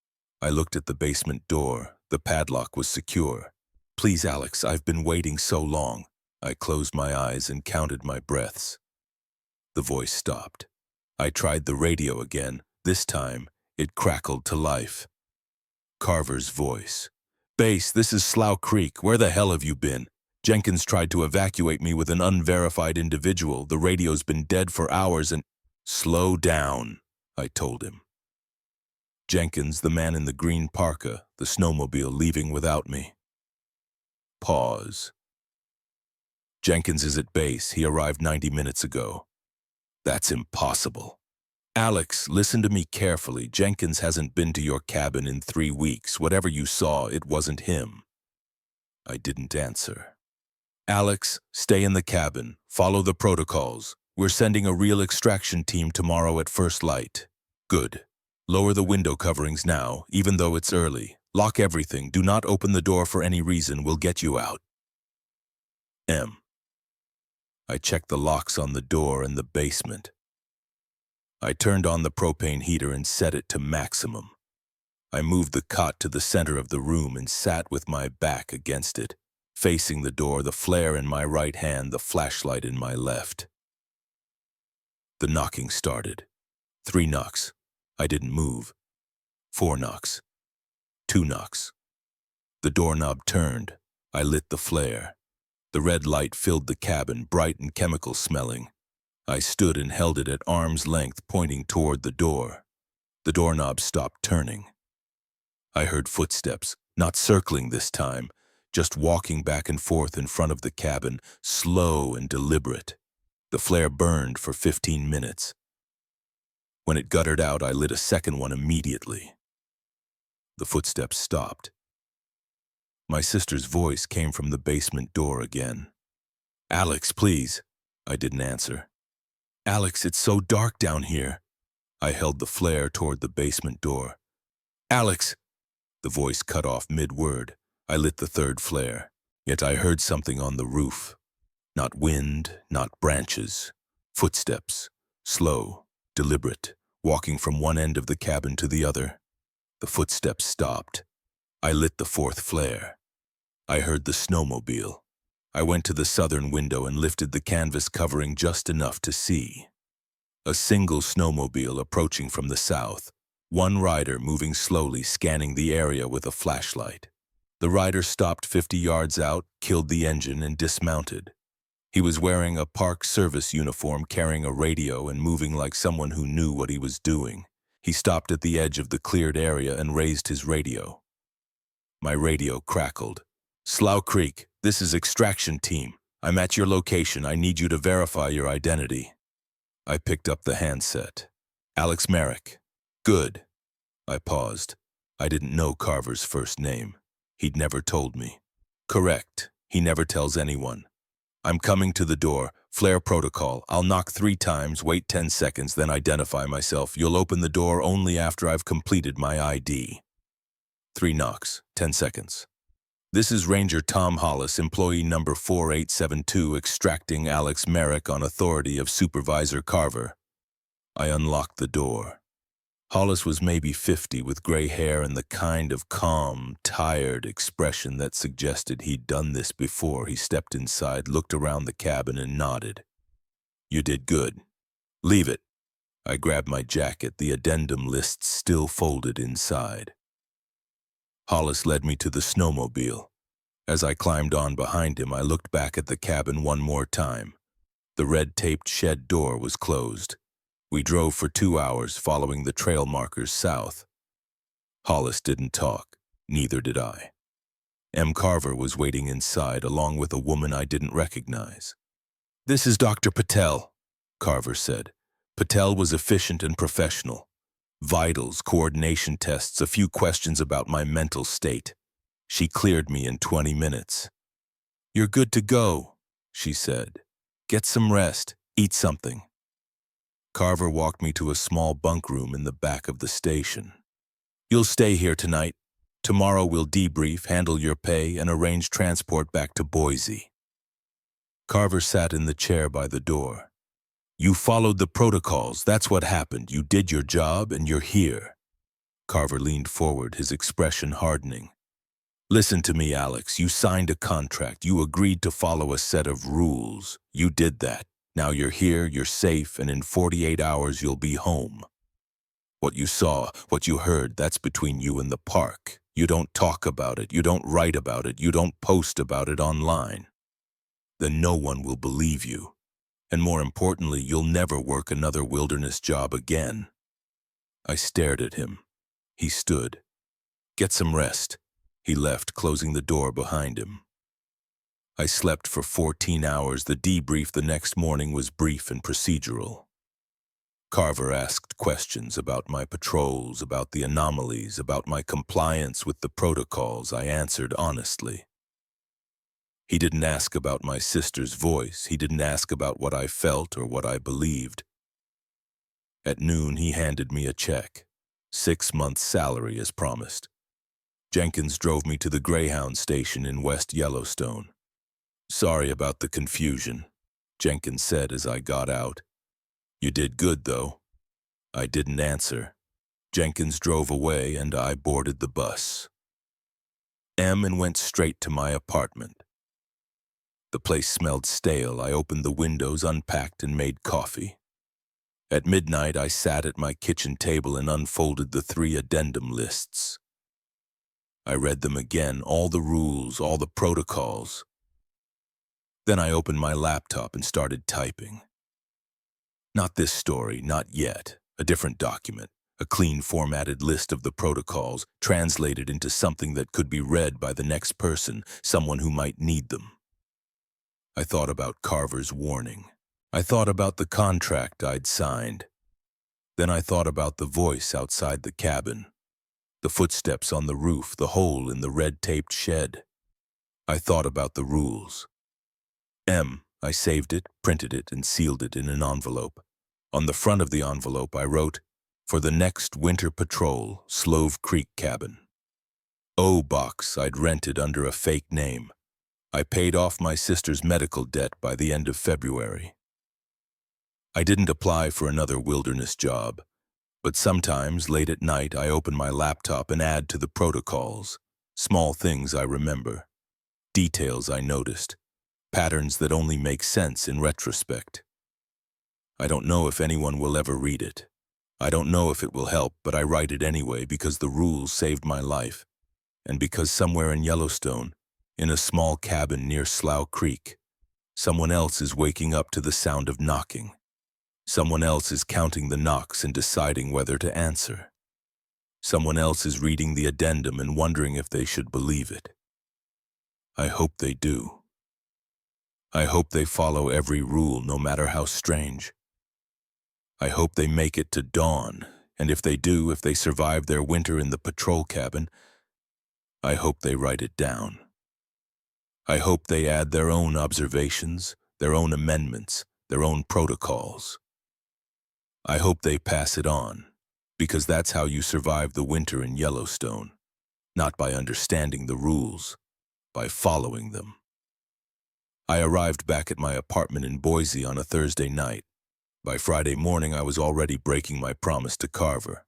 [SPEAKER 1] I looked at the basement door. The padlock was secure. Please, Alex, I've been waiting so long. I closed my eyes and counted my breaths. The voice stopped. I tried the radio again. This time, it crackled to life. Carver's voice. Base, this is Slough Creek. Where the hell have you been? Jenkins tried to evacuate me with an unverified individual. The radio's been dead for hours and— Slow down, I told him. Jenkins, the man in the green parka, the snowmobile leaving without me. Pause. Jenkins is at base. He arrived 90 minutes ago. That's impossible. Alex, listen to me carefully. Jenkins hasn't been to your cabin in 3 weeks. Whatever you saw, it wasn't him. I didn't answer. Alex, stay in the cabin. Follow the protocols. We're sending a real extraction team tomorrow at first light. Good. Lower the window coverings now, even though it's early. Lock everything. Do not open the door for any reason. We'll get you out. M. I checked the locks on the door and the basement. I turned on the propane heater and set it to maximum. I moved the cot to the center of the room and sat with my back against it, facing the door, the flare in my right hand, the flashlight in my left. The knocking started. 3 knocks. I didn't move. 4 knocks. 2 knocks. The doorknob turned. I lit the flare. The red light filled the cabin, bright and chemical-smelling. I stood and held it at arm's length, pointing toward the door. The doorknob stopped turning. I heard footsteps, not circling this time, just walking back and forth in front of the cabin, slow and deliberate. The flare burned for 15 minutes. When it guttered out, I lit a second one immediately. The footsteps stopped. My sister's voice came from the basement door again. Alex, please. I didn't answer. Alex, it's so dark down here. I held the flare toward the basement door. Alex! The voice cut off mid-word. I lit the third flare. Yet I heard something on the roof. Not wind, not branches. Footsteps. Slow, deliberate, walking from one end of the cabin to the other. The footsteps stopped. I lit the fourth flare. I heard the snowmobile. I went to the southern window and lifted the canvas covering just enough to see. A single snowmobile approaching from the south. One rider moving slowly, scanning the area with a flashlight. The rider stopped 50 yards out, killed the engine, and dismounted. He was wearing a park service uniform, carrying a radio and moving like someone who knew what he was doing. He stopped at the edge of the cleared area and raised his radio. My radio crackled. Slough Creek, this is extraction team. I'm at your location. I need you to verify your identity. I picked up the handset. Alex Merrick. Good. I paused. I didn't know Carver's first name. He'd never told me. Correct. He never tells anyone. I'm coming to the door. Flare protocol. I'll knock 3 times, wait 10 seconds, then identify myself. You'll open the door only after I've completed my ID. 3 knocks, 10 seconds. This is Ranger Tom Hollis, employee number 4872, extracting Alex Merrick on authority of Supervisor Carver. I unlocked the door. Hollis was maybe 50, with gray hair and the kind of calm, tired expression that suggested he'd done this before. He stepped inside, looked around the cabin, and nodded. You did good. Leave it. I grabbed my jacket, the addendum lists still folded inside. Hollis led me to the snowmobile. As I climbed on behind him, I looked back at the cabin one more time. The red-taped shed door was closed. We drove for 2 hours, following the trail markers south. Hollis didn't talk. Neither did I. M. Carver was waiting inside, along with a woman I didn't recognize. This is Dr. Patel, Carver said. Patel was efficient and professional. Vitals, coordination tests, a few questions about my mental state. She cleared me in 20 minutes. You're good to go, she said. Get some rest, eat something. Carver walked me to a small bunk room in the back of the station. You'll stay here tonight. Tomorrow we'll debrief, handle your pay, and arrange transport back to Boise. Carver sat in the chair by the door. You followed the protocols. That's what happened. You did your job and you're here. Carver leaned forward, his expression hardening. Listen to me, Alex. You signed a contract. You agreed to follow a set of rules. You did that. Now you're here, you're safe, and in 48 hours you'll be home. What you saw, what you heard, that's between you and the park. You don't talk about it. You don't write about it. You don't post about it online. Then no one will believe you. And more importantly, you'll never work another wilderness job again. I stared at him. He stood. Get some rest. He left, closing the door behind him. I slept for 14 hours. The debrief the next morning was brief and procedural. Carver asked questions about my patrols, about the anomalies, about my compliance with the protocols. I answered honestly. He didn't ask about my sister's voice. He didn't ask about what I felt or what I believed. At noon, he handed me a check. 6 months' salary as promised. Jenkins drove me to the Greyhound station in West Yellowstone. Sorry about the confusion, Jenkins said as I got out. You did good, though. I didn't answer. Jenkins drove away and I boarded the bus. And went straight to my apartment. The place smelled stale. I opened the windows, unpacked, and made coffee. At midnight, I sat at my kitchen table and unfolded the 3 addendum lists. I read them again, all the rules, all the protocols. Then I opened my laptop and started typing. Not this story, not yet. A different document, a clean formatted list of the protocols, translated into something that could be read by the next person, someone who might need them. I thought about Carver's warning. I thought about the contract I'd signed. Then I thought about the voice outside the cabin, the footsteps on the roof, the hole in the red-taped shed. I thought about the rules. I saved it, printed it, and sealed it in an envelope. On the front of the envelope, I wrote, "For the next winter patrol, Slove Creek Cabin." O box I'd rented under a fake name. I paid off my sister's medical debt by the end of February. I didn't apply for another wilderness job, but sometimes, late at night, I open my laptop and add to the protocols. Small things I remember, details I noticed, patterns that only make sense in retrospect. I don't know if anyone will ever read it. I don't know if it will help, but I write it anyway because the rules saved my life, and because somewhere in Yellowstone, in a small cabin near Slough Creek, someone else is waking up to the sound of knocking. Someone else is counting the knocks and deciding whether to answer. Someone else is reading the addendum and wondering if they should believe it. I hope they do. I hope they follow every rule, no matter how strange. I hope they make it to dawn, and if they do, if they survive their winter in the patrol cabin, I hope they write it down. I hope they add their own observations, their own amendments, their own protocols. I hope they pass it on, because that's how you survive the winter in Yellowstone, not by understanding the rules, by following them. I arrived back at my apartment in Boise on a Thursday night. By Friday morning, I was already breaking my promise to Carver.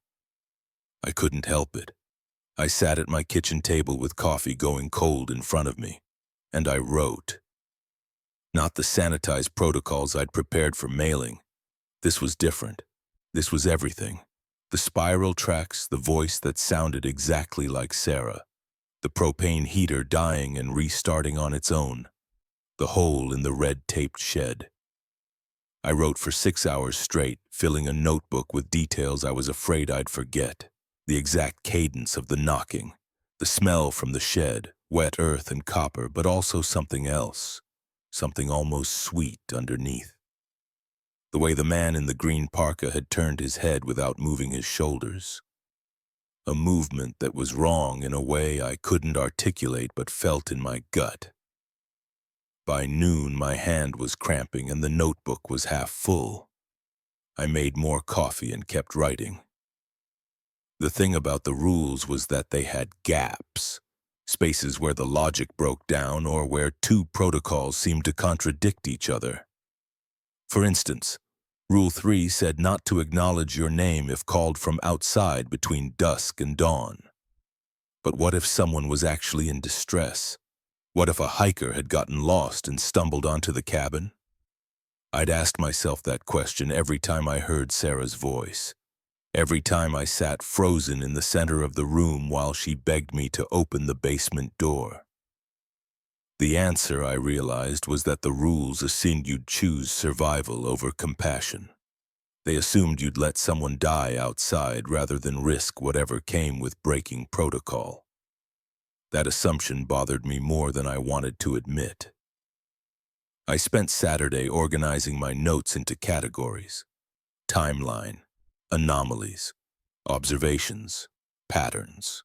[SPEAKER 1] I couldn't help it. I sat at my kitchen table with coffee going cold in front of me, and I wrote. Not the sanitized protocols I'd prepared for mailing. This was different. This was everything. The spiral tracks, the voice that sounded exactly like Sarah, the propane heater dying and restarting on its own, the hole in the red-taped shed. I wrote for 6 hours straight, filling a notebook with details I was afraid I'd forget. The exact cadence of the knocking, the smell from the shed, wet earth and copper, but also something else, something almost sweet underneath. The way the man in the green parka had turned his head without moving his shoulders. A movement that was wrong in a way I couldn't articulate but felt in my gut. By noon, my hand was cramping and the notebook was half full. I made more coffee and kept writing. The thing about the rules was that they had gaps. spaces where the logic broke down or where two protocols seemed to contradict each other. For instance, Rule 3 said not to acknowledge your name if called from outside between dusk and dawn. But what if someone was actually in distress? What if a hiker had gotten lost and stumbled onto the cabin? I'd asked myself that question every time I heard Sarah's voice. Every time I sat frozen in the center of the room while she begged me to open the basement door. The answer, I realized, was that the rules assumed you'd choose survival over compassion. They assumed you'd let someone die outside rather than risk whatever came with breaking protocol. That assumption bothered me more than I wanted to admit. I spent Saturday organizing my notes into categories: timeline, anomalies, observations, patterns.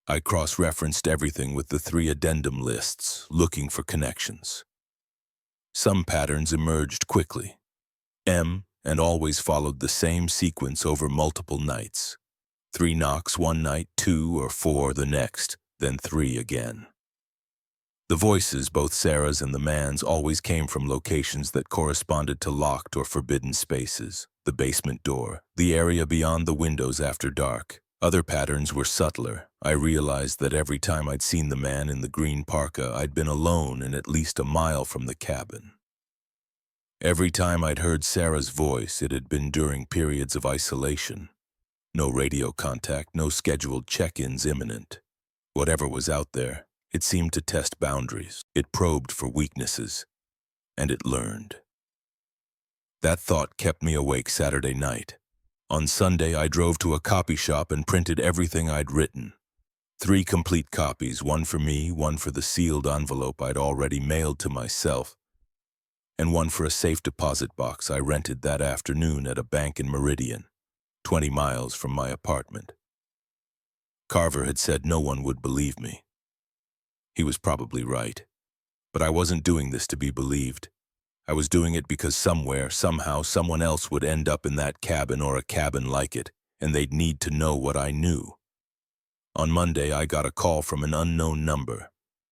[SPEAKER 1] I cross-referenced everything with the 3 addendum lists, looking for connections. Some patterns emerged quickly. And always followed the same sequence over multiple nights. 3 knocks one night, 2 or 4 the next, then 3 again. The voices, both Sarah's and the man's, always came from locations that corresponded to locked or forbidden spaces: the basement door, the area beyond the windows after dark. Other patterns were subtler. I realized that every time I'd seen the man in the green parka, I'd been alone and at least a mile from the cabin. Every time I'd heard Sarah's voice, it had been during periods of isolation. No radio contact, no scheduled check-ins imminent. Whatever was out there, it seemed to test boundaries. It probed for weaknesses, and it learned. That thought kept me awake Saturday night. On Sunday, I drove to a copy shop and printed everything I'd written. 3 complete copies, one for me, one for the sealed envelope I'd already mailed to myself, and one for a safe deposit box I rented that afternoon at a bank in Meridian, 20 miles from my apartment. Carver had said no one would believe me. He was probably right, but I wasn't doing this to be believed. I was doing it because somewhere, somehow, someone else would end up in that cabin or a cabin like it, and they'd need to know what I knew. On Monday, I got a call from an unknown number.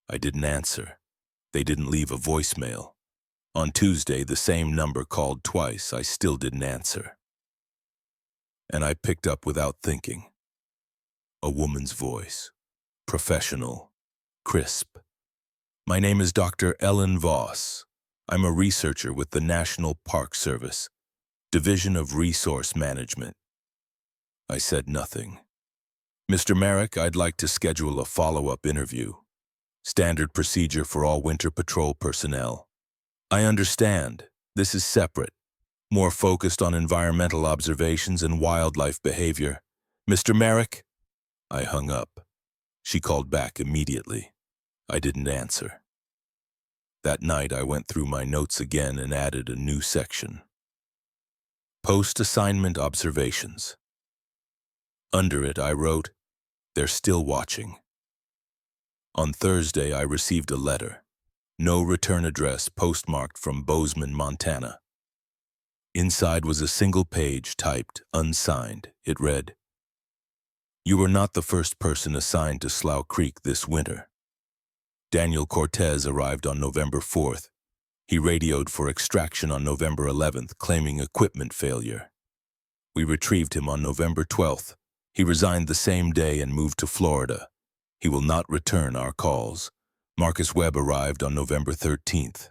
[SPEAKER 1] I didn't answer. They didn't leave a voicemail. On Tuesday, the same number called twice. I still didn't answer. And I picked up without thinking. A woman's voice. Professional. Crisp. "My name is Dr. Ellen Voss. I'm a researcher with the National Park Service, Division of Resource Management." I said nothing. "Mr. Merrick, I'd like to schedule a follow-up interview. Standard procedure for all Winter Patrol personnel. I understand. This is separate, more focused on environmental observations and wildlife behavior. Mr. Merrick?" I hung up. She called back immediately. I didn't answer. That night, I went through my notes again and added a new section. Post-assignment observations. Under it, I wrote, "They're still watching." On Thursday, I received a letter. No return address, postmarked from Bozeman, Montana. Inside was a single page typed, unsigned. It read, "You were not the first person assigned to Slough Creek this winter. Daniel Cortez arrived on November 4th. He radioed for extraction on November 11th, claiming equipment failure. We retrieved him on November 12th. He resigned the same day and moved to Florida. He will not return our calls. Marcus Webb arrived on November 13th.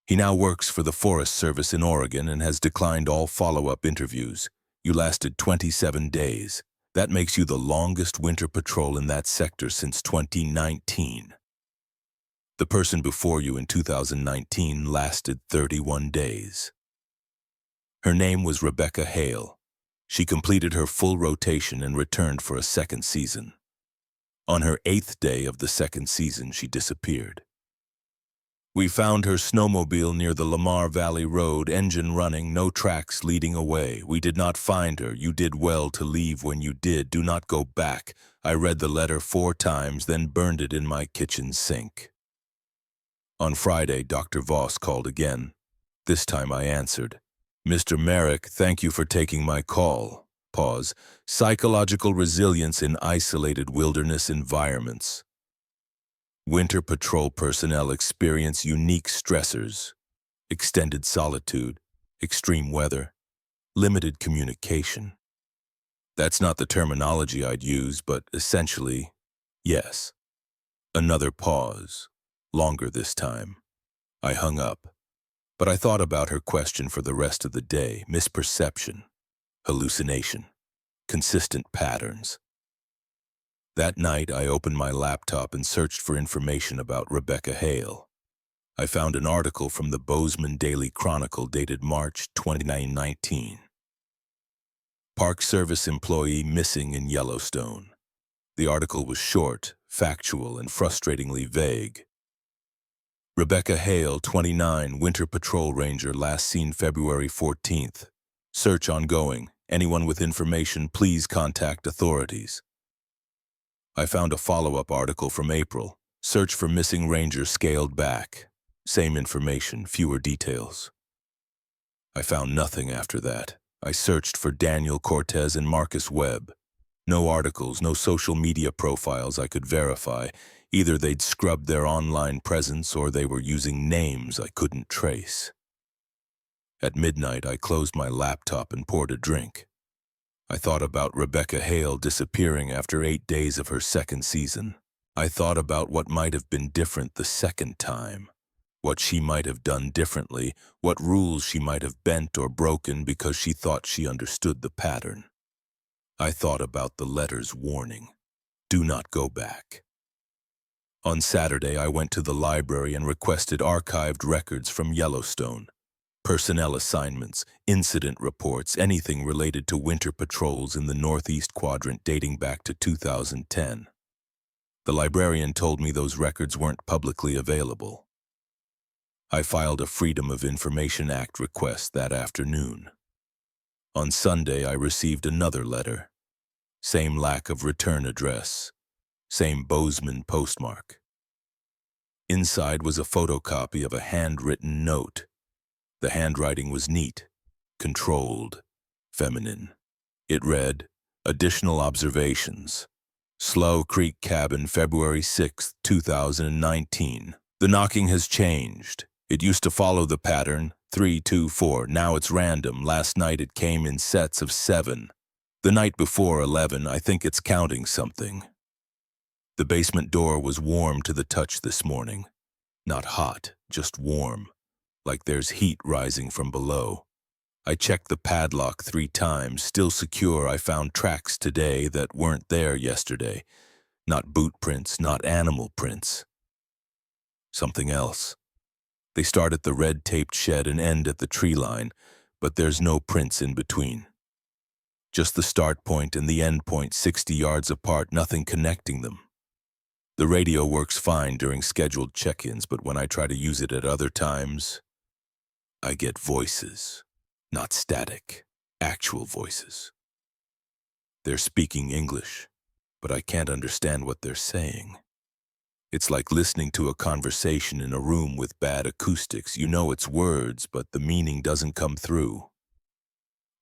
[SPEAKER 1] He now works for the Forest Service in Oregon and has declined all follow-up interviews. You lasted 27 days. That makes you the longest winter patrol in that sector since 2019. The person before you in 2019 lasted 31 days. Her name was Rebecca Hale. She completed her full rotation and returned for a second season. On her 8th day of the second season, she disappeared. We found her snowmobile near the Lamar Valley Road, engine running, no tracks leading away. We did not find her. You did well to leave when you did. Do not go back. I read the letter 4 times, then burned it in my kitchen sink. On Friday, Dr. Voss called again. This time I answered. Mr. Merrick, thank you for taking my call. Pause. Psychological resilience in isolated wilderness environments. Winter patrol personnel experience unique stressors, extended solitude, extreme weather, limited communication. That's not the terminology I'd use, but essentially, yes. Another pause, longer this time. I hung up, but I thought about her question for the rest of the day. Misperception, hallucination, consistent patterns. That night, I opened my laptop and searched for information about Rebecca Hale. I found an article from the Bozeman Daily Chronicle dated March 29, 19. Park Service employee missing in Yellowstone. The article was short, factual, and frustratingly vague. Rebecca Hale, 29, Winter Patrol Ranger, last seen February 14th. Search ongoing. Anyone with information, please contact authorities. I found a follow-up article from April. Search for missing ranger scaled back. Same information, fewer details. I found nothing after that. I searched for Daniel Cortez and Marcus Webb. No articles, no social media profiles I could verify. Either they'd scrubbed their online presence or they were using names I couldn't trace. At midnight, I closed my laptop and poured a drink. I thought about Rebecca Hale disappearing after 8 days of her second season. I thought about what might have been different the second time. What she might have done differently, what rules she might have bent or broken because she thought she understood the pattern. I thought about the letter's warning. Do not go back. On Saturday, I went to the library and requested archived records from Yellowstone. Personnel assignments, incident reports, anything related to winter patrols in the Northeast Quadrant dating back to 2010. The librarian told me those records weren't publicly available. I filed a Freedom of Information Act request that afternoon. On Sunday, I received another letter. Same lack of return address. Same Bozeman postmark. Inside was a photocopy of a handwritten note. The handwriting was neat, controlled, feminine. It read, "Additional observations. Slough Creek Cabin, February 6, 2019. The knocking has changed. It used to follow the pattern, 3, 2, 4. Now it's random. Last night it came in sets of 7. The night before 11, I think it's counting something. The basement door was warm to the touch this morning. Not hot, just warm, like there's heat rising from below. I checked the padlock 3 times, still secure. I found tracks today that weren't there yesterday. Not boot prints, not animal prints. Something else. They start at the red-taped shed and end at the tree line, but there's no prints in between. Just the start point and the end point 60 yards apart, nothing connecting them. The radio works fine during scheduled check-ins, but when I try to use it at other times, I get voices. Not static, actual voices. They're speaking English, but I can't understand what they're saying. It's like listening to a conversation in a room with bad acoustics. You know it's words, but the meaning doesn't come through.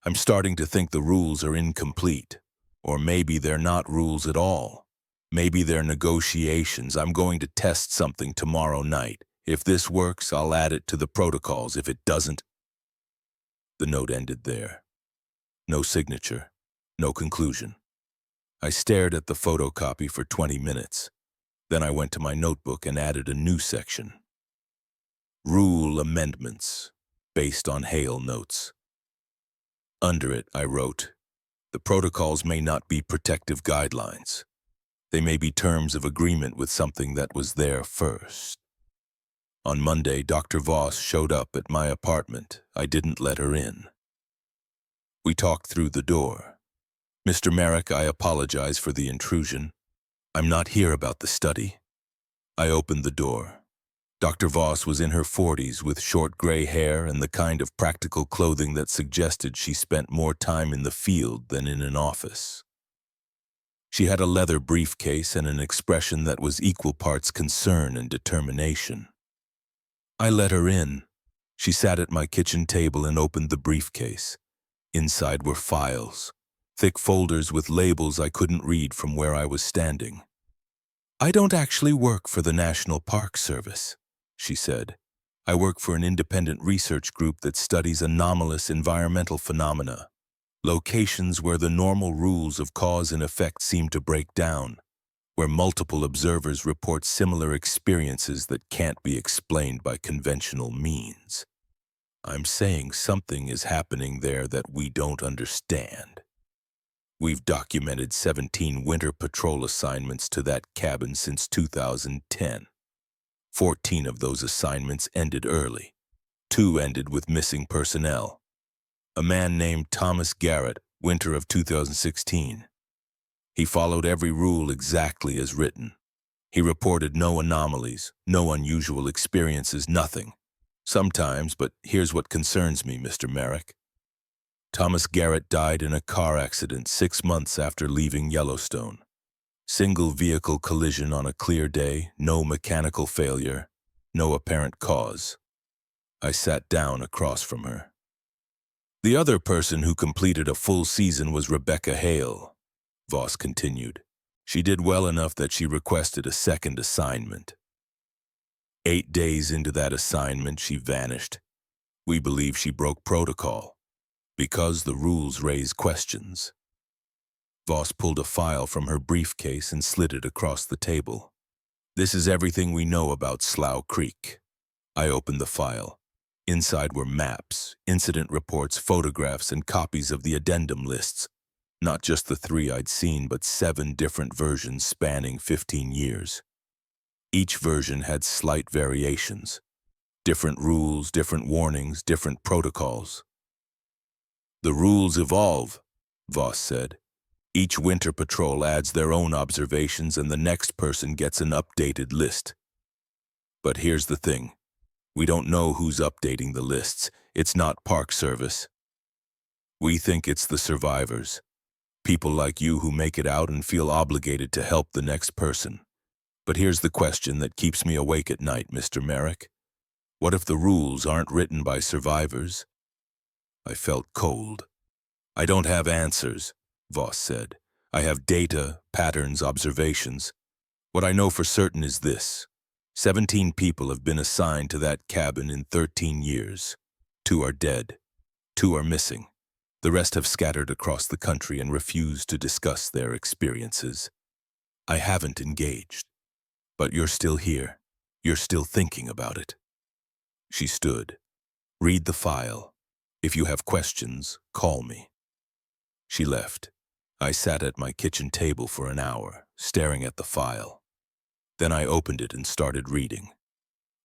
[SPEAKER 1] I'm starting to think the rules are incomplete, or maybe they're not rules at all. Maybe they're negotiations. I'm going to test something tomorrow night. If this works, I'll add it to the protocols. If it doesn't, the note ended there. No signature, no conclusion. I stared at the photocopy for 20 minutes. Then I went to my notebook and added a new section. Rule amendments, based on Hale notes. Under it, I wrote, the protocols may not be protective guidelines. They may be terms of agreement with something that was there first. On Monday, Dr. Voss showed up at my apartment. I didn't let her in. We talked through the door. Mr. Merrick, I apologize for the intrusion. I'm not here about the study. I opened the door. Dr. Voss was in her 40s with short gray hair and the kind of practical clothing that suggested she spent more time in the field than in an office. She had a leather briefcase and an expression that was equal parts concern and determination. I let her in. She sat at my kitchen table and opened the briefcase. Inside were files, thick folders with labels I couldn't read from where I was standing. I don't actually work for the National Park Service, she said. I work for an independent research group that studies anomalous environmental phenomena, locations where the normal rules of cause and effect seem to break down, where multiple observers report similar experiences that can't be explained by conventional means. I'm saying something is happening there that we don't understand. We've documented 17 winter patrol assignments to that cabin since 2010. 14 of those assignments ended early. 2 ended with missing personnel. A man named Thomas Garrett, winter of 2016. He followed every rule exactly as written. He reported no anomalies, no unusual experiences, nothing. Sometimes, but here's what concerns me, Mr. Merrick. Thomas Garrett died in a car accident 6 months after leaving Yellowstone. Single vehicle collision on a clear day, no mechanical failure, no apparent cause. I sat down across from her. The other person who completed a full season was Rebecca Hale, Voss continued. She did well enough that she requested a second assignment. 8 days into that assignment, she vanished. We believe she broke protocol, because the rules raise questions. Voss pulled a file from her briefcase and slid it across the table. This is everything we know about Slough Creek. I opened the file. Inside were maps, incident reports, photographs, and copies of the addendum lists. Not just the 3 I'd seen, but 7 different versions spanning 15 years. Each version had slight variations. Different rules, different warnings, different protocols. The rules evolve, Voss said. Each winter patrol adds their own observations and the next person gets an updated list. But here's the thing. We don't know who's updating the lists. It's not Park Service. We think it's the survivors. People like you who make it out and feel obligated to help the next person. But here's the question that keeps me awake at night, Mr. Merrick. What if the rules aren't written by survivors? I felt cold. I don't have answers, Voss said. I have data, patterns, observations. What I know for certain is this. 17 people have been assigned to that cabin in 13 years. 2 are dead. 2 are missing. The rest have scattered across the country and refused to discuss their experiences. I haven't engaged. But you're still here. You're still thinking about it. She stood. Read the file. If you have questions, call me. She left. I sat at my kitchen table for an hour, staring at the file. Then I opened it and started reading.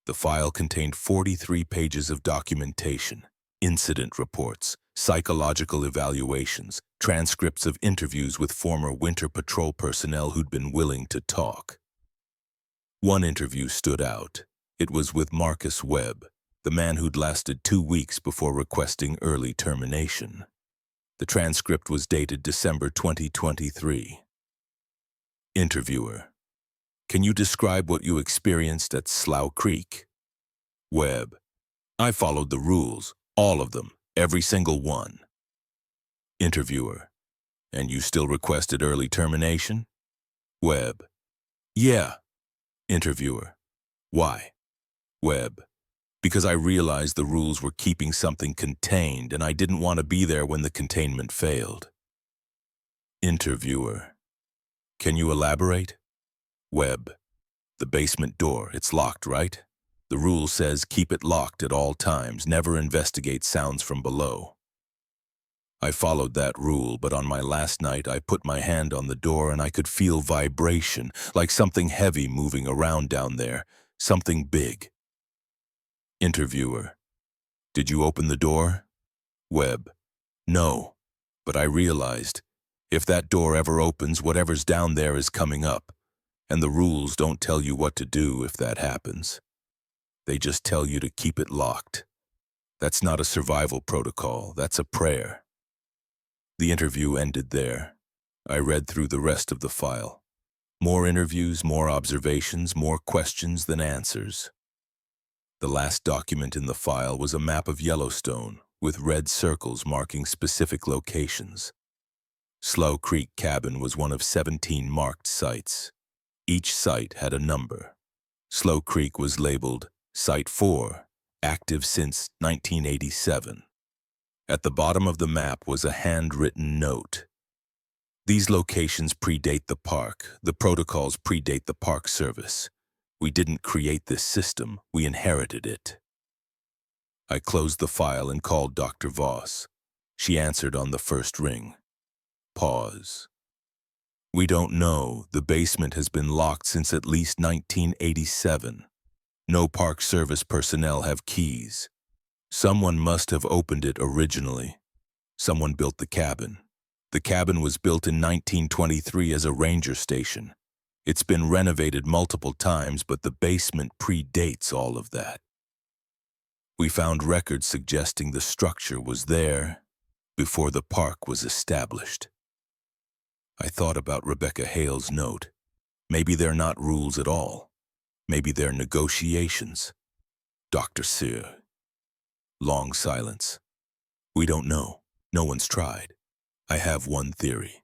[SPEAKER 1] The file contained 43 pages of documentation, incident reports, psychological evaluations, transcripts of interviews with former Winter Patrol personnel who'd been willing to talk. One interview stood out. It was with Marcus Webb, the man who'd lasted 2 weeks before requesting early termination. The transcript was dated December 2023. Interviewer: Can you describe what you experienced at Slough Creek? Webb: I followed the rules, all of them, every single one. Interviewer: And you still requested early termination? Webb: Yeah. Interviewer: Why? Webb: Because I realized the rules were keeping something contained and I didn't want to be there when the containment failed. Interviewer: Can you elaborate? Webb: The basement door, it's locked, right? The rule says keep it locked at all times, never investigate sounds from below. I followed that rule, but on my last night I put my hand on the door and I could feel vibration, like something heavy moving around down there, something big. Interviewer: Did you open the door? Webb: No, but I realized, if that door ever opens, whatever's down there is coming up, and the rules don't tell you what to do if that happens. They just tell you to keep it locked. That's not a survival protocol, that's a prayer. The interview ended there. I read through the rest of the file. More interviews, more observations, more questions than answers. The last document in the file was a map of Yellowstone, with red circles marking specific locations. Slough Creek Cabin was one of 17 marked sites. Each site had a number. Slow Creek was labeled Site 4, active since 1987. At the bottom of the map was a handwritten note. These locations predate the park. The protocols predate the Park Service. We didn't create this system, we inherited it. I closed the file and called Dr. Voss. She answered on the first ring. Pause. We don't know. The basement has been locked since at least 1987. No Park Service personnel have keys. Someone must have opened it originally. Someone built the cabin. The cabin was built in 1923 as a ranger station. It's been renovated multiple times, but the basement predates all of that. We found records suggesting the structure was there before the park was established. I thought about Rebecca Hale's note. Maybe they're not rules at all. Maybe they're negotiations. Dr. Sear. Long silence. We don't know. No one's tried. I have one theory.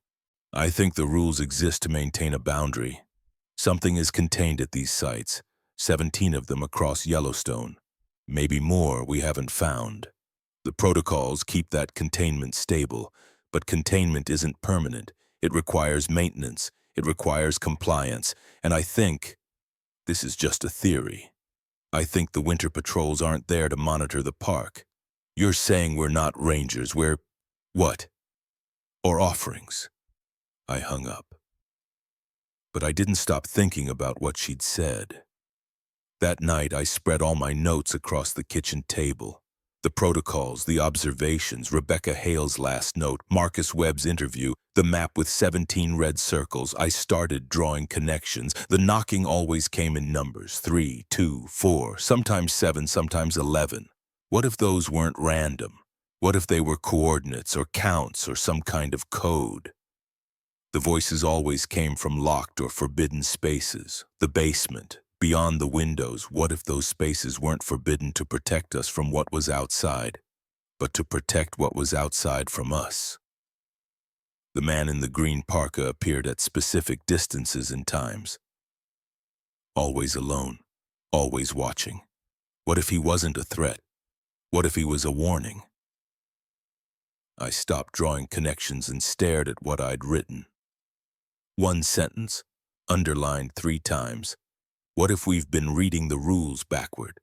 [SPEAKER 1] I think the rules exist to maintain a boundary. Something is contained at these sites, 17 of them across Yellowstone. Maybe more we haven't found. The protocols keep that containment stable, but containment isn't permanent. It requires maintenance. It requires compliance. And I think, this is just a theory, I think the winter patrols aren't there to monitor the park. You're saying we're not rangers, we're what? Or offerings. I hung up. But I didn't stop thinking about what she'd said. That night, I spread all my notes across the kitchen table. The protocols, the observations, Rebecca Hale's last note, Marcus Webb's interview, the map with 17 red circles. I started drawing connections. The knocking always came in numbers, 3, 2, 4, sometimes 7, sometimes 11. What if those weren't random? What if they were coordinates or counts or some kind of code? The voices always came from locked or forbidden spaces, the basement, beyond the windows. What if those spaces weren't forbidden to protect us from what was outside, but to protect what was outside from us? The man in the green parka appeared at specific distances and times. Always alone, always watching. What if he wasn't a threat? What if he was a warning? I stopped drawing connections and stared at what I'd written. One sentence, underlined 3 times. What if we've been reading the rules backward?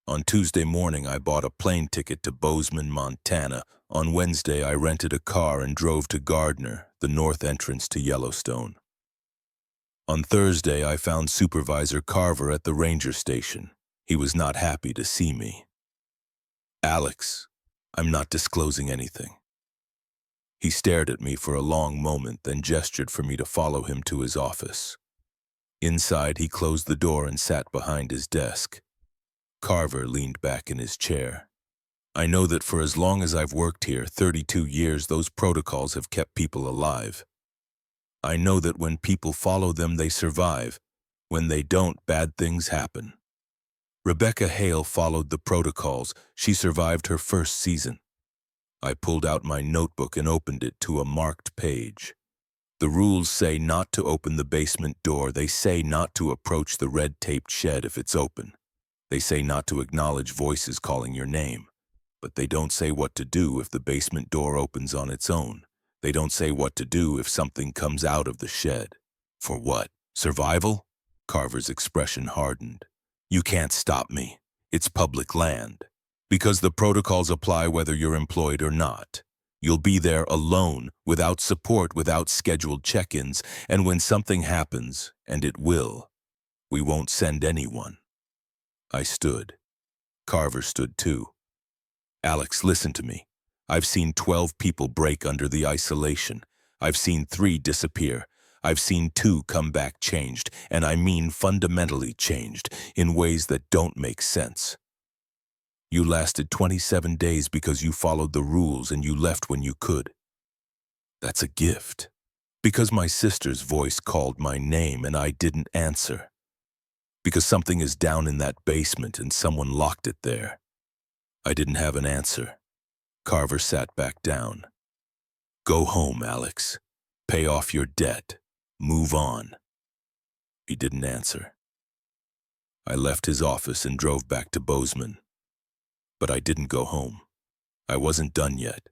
[SPEAKER 1] On Tuesday morning, I bought a plane ticket to Bozeman, Montana. On Wednesday, I rented a car and drove to Gardner, the north entrance to Yellowstone. On Thursday, I found Supervisor Carver at the ranger station. He was not happy to see me. Alex, I'm not disclosing anything. He stared at me for a long moment, then gestured for me to follow him to his office. Inside, he closed the door and sat behind his desk. Carver leaned back in his chair. I know that for as long as I've worked here, 32 years, those protocols have kept people alive. I know that when people follow them, they survive. When they don't, bad things happen. Rebecca Hale followed the protocols. She survived her first season. I pulled out my notebook and opened it to a marked page. The rules say not to open the basement door. They say not to approach the red-taped shed if it's open. They say not to acknowledge voices calling your name. But they don't say what to do if the basement door opens on its own. They don't say what to do if something comes out of the shed. For what? Survival? Carver's expression hardened. You can't stop me. It's public land. Because the protocols apply whether you're employed or not. You'll be there alone, without support, without scheduled check-ins, and when something happens, and it will, we won't send anyone. I stood. Carver stood too. Alex, listen to me. I've seen 12 people break under the isolation. I've seen 3 disappear. I've seen 2 come back changed, and I mean fundamentally changed, in ways that don't make sense. You lasted 27 days because you followed the rules and you left when you could. That's a gift. Because my sister's voice called my name and I didn't answer. Because something is down in that basement and someone locked it there. I didn't have an answer. Carver sat back down. Go home, Alex. Pay off your debt. Move on. He didn't answer. I left his office and drove back to Bozeman. But I didn't go home. I wasn't done yet.